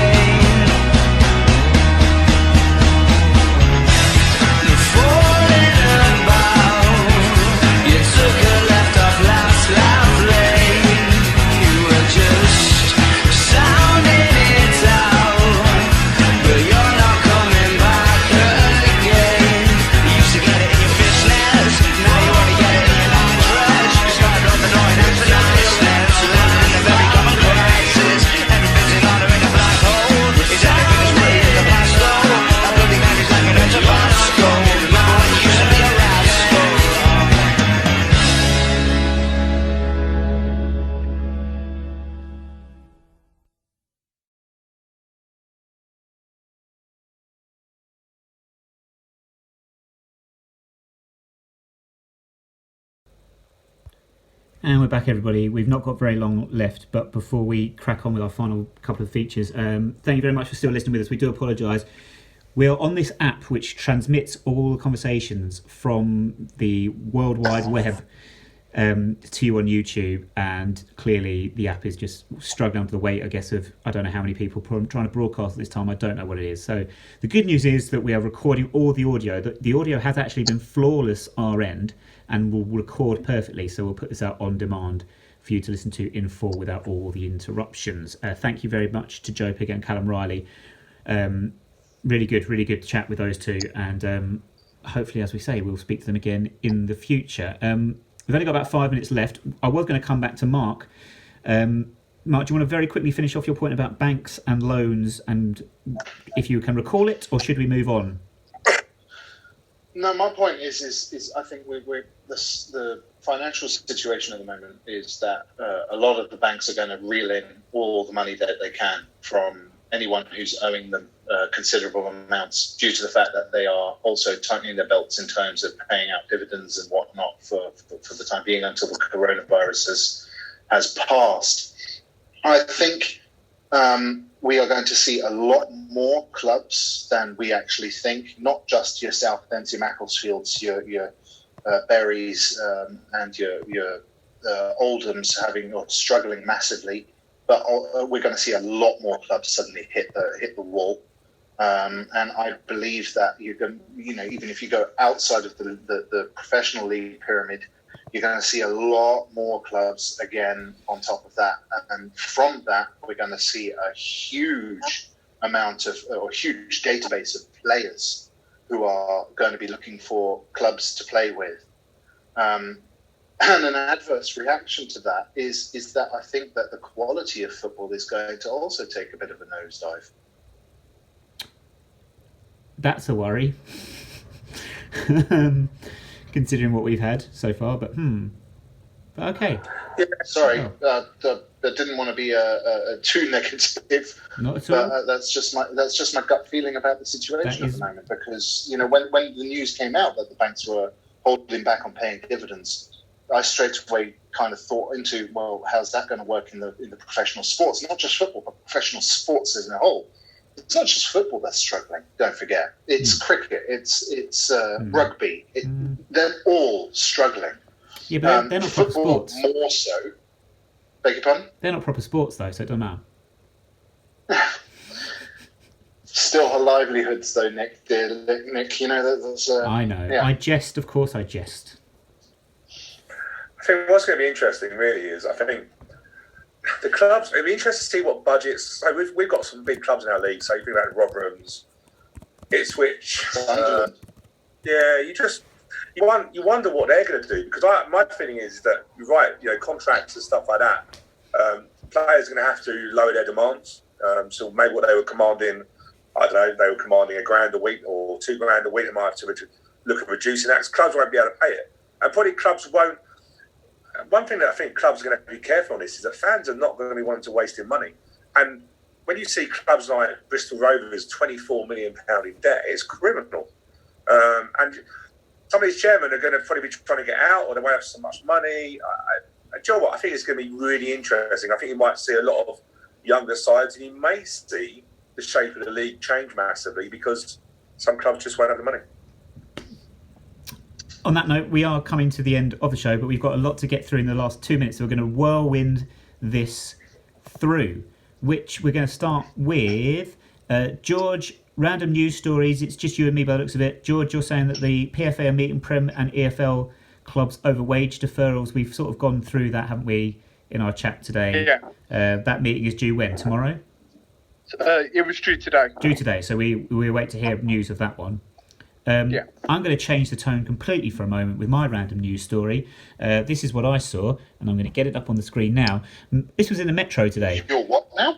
And we're back, everybody. We've not got very long left, but before we crack on with our final couple of features, thank you very much for still listening with us. We do apologise. We're on this app which transmits all the conversations from the World Wide Web to you on YouTube, and clearly the app is just struggling under the weight, I guess, of I don't know how many people trying to broadcast at this time. I don't know what it is. So the good news is that we are recording all the audio. The audio has actually been flawless our end and will record perfectly, so we'll put this out on demand for you to listen to in full without all the interruptions. Thank you very much to Joe Pigott and Callum Reilly. Really good chat with those two, and hopefully, as we say, we'll speak to them again in the future. We've only got about 5 minutes left. I was going to come back to Mark. Mark, do you want to very quickly finish off your point about banks and loans, and if you can recall it, or should we move on? No, my point is I think the financial situation at the moment is that a lot of the banks are going to reel in all the money that they can from anyone who's owing them considerable amounts, due to the fact that they are also tightening their belts in terms of paying out dividends and whatnot for the time being until the coronavirus has passed. I think we are going to see a lot more clubs than we actually think, not just your Southamptons, your Macclesfields, your Berries, and your Oldhams struggling massively. But we're going to see a lot more clubs suddenly hit the wall, and I believe that even if you go outside of the professional league pyramid, you're going to see a lot more clubs again on top of that, and from that we're going to see a huge huge database of players who are going to be looking for clubs to play with. And an adverse reaction to that is that I think that the quality of football is going to also take a bit of a nosedive. That's a worry, considering what we've had so far. But okay. Yeah, sorry, I didn't want to be too negative. Not at all. But that's just my gut feeling about the situation at the moment. Because when the news came out that the banks were holding back on paying dividends, I straight away kind of thought into, well, how's that going to work in the professional sports? Not just football, but professional sports as a whole. It's not just football that's struggling. Don't forget, it's cricket, it's rugby. They're all struggling. Yeah, but they're not proper football sports. More so. Beg your pardon? They're not proper sports though, so it doesn't matter. Still her livelihoods though, Nick. Dear Nick, that's. I know. Yeah. I jest, of course. I jest. I think what's going to be interesting really is I think the clubs, it'd be interesting to see what budgets. So we've got some big clubs in our league. So you think about Rotherham's, Ipswich. You wonder what they're going to do, because my feeling is that you're right. Contracts and stuff like that. Players are going to have to lower their demands. So maybe what they were commanding, I don't know, they were commanding £1,000 a week or £2,000 a week. They might have to look at reducing that, because clubs won't be able to pay it, and probably clubs won't. One thing that I think clubs are going to have to be careful on this is that fans are not going to be wanting to waste their money. And when you see clubs like Bristol Rovers £24 million in debt, it's criminal. And some of these chairmen are going to probably be trying to get out, or they won't have so much money. Do you know what? I think it's going to be really interesting. I think you might see a lot of younger sides, and you may see the shape of the league change massively because some clubs just won't have the money. On that note, we are coming to the end of the show, but we've got a lot to get through in the last 2 minutes. So we're going to whirlwind this through, which we're going to start with George, random news stories. It's just you and me by the looks of it. George, you're saying that the PFA are meeting Prem and EFL clubs over wage deferrals. We've sort of gone through that, haven't we, in our chat today? Yeah. That meeting is due when? Tomorrow? It was due today. Due today, so we wait to hear news of that one. I'm going to change the tone completely for a moment with my random news story. This is what I saw, and I'm going to get it up on the screen now. This was in the Metro today. You're what now?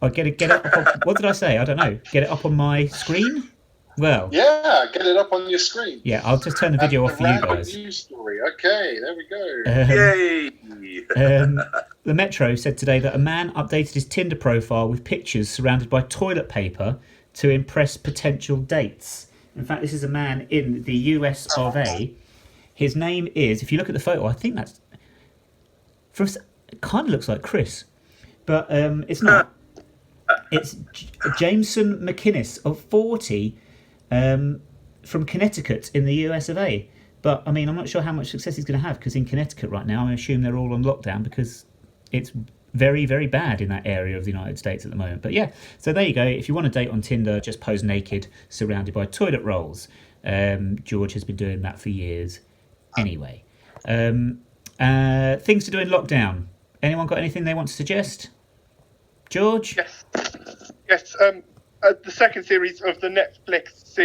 I get it up on, what did I say? I don't know. Get it up on my screen? Well. Yeah, get it up on your screen. Yeah, I'll just turn the video off for you guys. News story. Okay, there we go. Yay! The Metro said today that a man updated his Tinder profile with pictures surrounded by toilet paper to impress potential dates. In fact, this is a man in the US of A. His name is, if you look at the photo, I think that's... It kind of looks like Chris, but it's not. It's Jameson McInnes of 40 from Connecticut in the US of A. But, I mean, I'm not sure how much success he's going to have, because in Connecticut right now, I assume they're all on lockdown because it's very, very bad in that area of the United States at the moment. But, yeah, so there you go. If you want to date on Tinder, just pose naked, surrounded by toilet rolls. George has been doing that for years. Anyway. Things to do in lockdown. Anyone got anything they want to suggest? George? Yes. The second series of the Netflix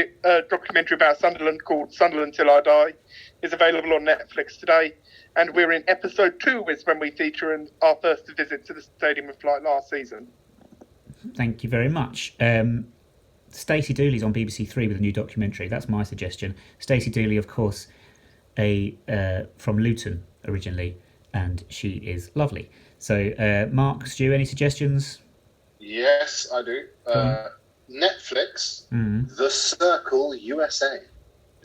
documentary about Sunderland, called Sunderland Till I Die, is available on Netflix today. And we're in episode 2, is when we feature our first visit to the Stadium of Light last season. Thank you very much. Stacey Dooley's on BBC Three with a new documentary. That's my suggestion. Stacey Dooley, of course, from Luton originally, and she is lovely. So, Mark, Stu, any suggestions? Yes, I do. Netflix, The Circle USA.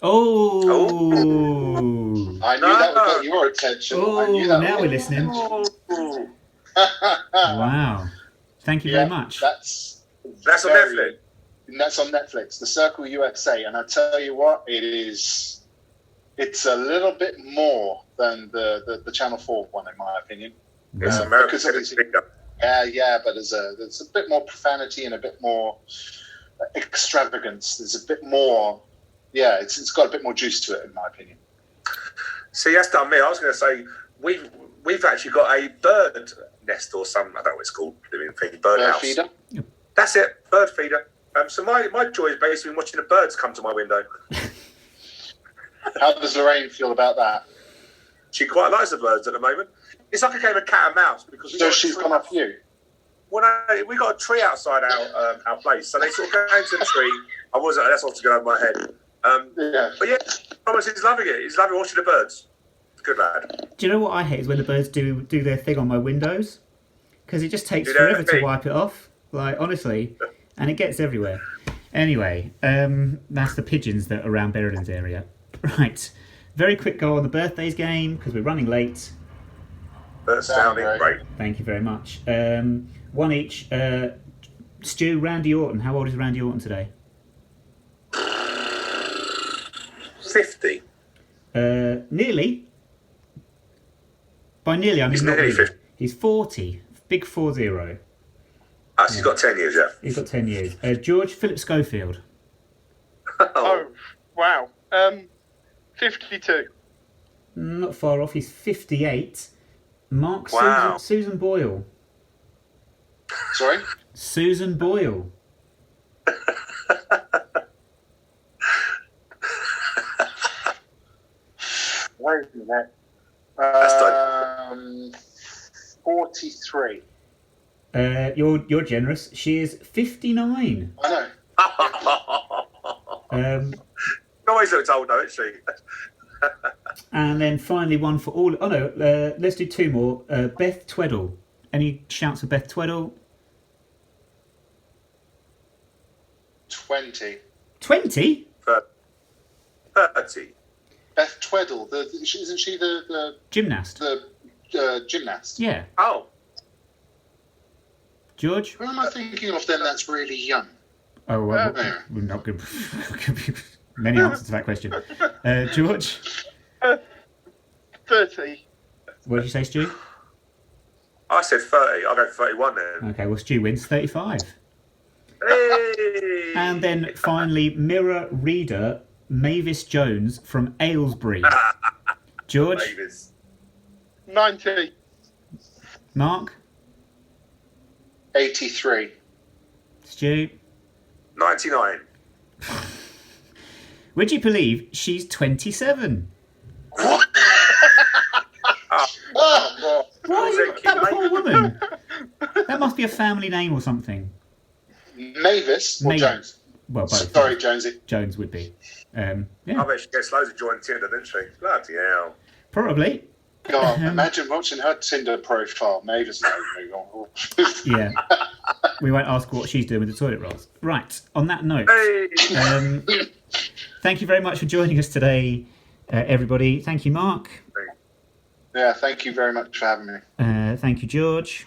Oh! I knew that would get your attention. Now we're listening. Wow. Thank you very much. That's on Netflix. That's on Netflix, The Circle USA. And I tell you what, it's a little bit more than the Channel 4 one, in my opinion. It's American. Yeah, but there's a bit more profanity and a bit more extravagance. There's a bit more, it's got a bit more juice to it, in my opinion. See, that's done me. I was going to say we've actually got a bird nest or something. I don't know what it's called. Bird house. Feeder. Yep. That's it, bird feeder. So my joy is basically watching the birds come to my window. How does Lorraine feel about that? She quite likes the birds at the moment. It's like a game of cat and mouse because she's gone off you. Well, no, we got a tree outside our place, so they sort of go into the tree. That's off to go over my head. But yeah, Thomas is loving it. He's loving watching the birds. Good lad. Do you know what I hate is when the birds do their thing on my windows? Because it just takes forever to wipe it off. Like, honestly, and it gets everywhere. Anyway, that's the pigeons that are around Berridon's area. Right. Very quick go on the birthdays game because we're running late. That's sounding great. Thank you very much. One each. Stu, Randy Orton. How old is Randy Orton today? 50. Nearly. By nearly, I mean He's not nearly really. 50. He's 40. Big 40. So he's got 10 years, yeah. He's got 10 years. George Philip Schofield. Oh, wow. 52. Not far off. He's 58. Mark. Wow. Susan Boyle. Sorry? Susan Boyle. Wait a minute. That's done. 43. You're generous. She is 59. I know. Always looks old though, isn't she? And then finally one for all. Oh no, let's do two more. Beth Tweddle. Any shouts for Beth Tweddle? 20. 20? 30. Beth Tweddle, isn't she the Gymnast. The gymnast? Yeah. Oh. George? Who am I thinking of then that's really young? Oh, well, we're not going to be many answers to that question. George? 30. What did you say, Stu? I said 30. I'll go for 31 then. Okay, well, Stu wins 35. Hey! And then finally, mirror reader Mavis Jones from Aylesbury. George? Mavis. 90. Mark? 83. Stu? 99. Would you believe she's 27? What? Why are you that poor woman? That must be a family name or something. Mavis or Jones? Well, both. Sorry, Jonesy. Jones would be. Yeah. I bet she gets loads of joint Tinder, didn't she? Bloody hell. Probably. God, imagine watching her Tinder profile. Mavis. Yeah. We won't ask what she's doing with the toilet rolls. Right. On that note, thank you very much for joining us today, everybody. Thank you, Mark. Yeah, thank you very much for having me. Thank you, George.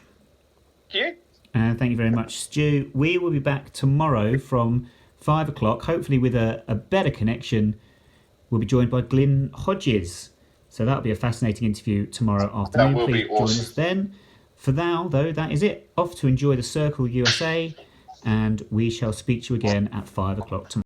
Thank you. Thank you very much, Stu. We will be back tomorrow from 5 o'clock, hopefully with a better connection. We'll be joined by Glyn Hodges. So that'll be a fascinating interview tomorrow afternoon. That will Please be awesome. join us then. For now, though, that is it. Off to enjoy the Circle USA, and we shall speak to you again at 5 o'clock tomorrow.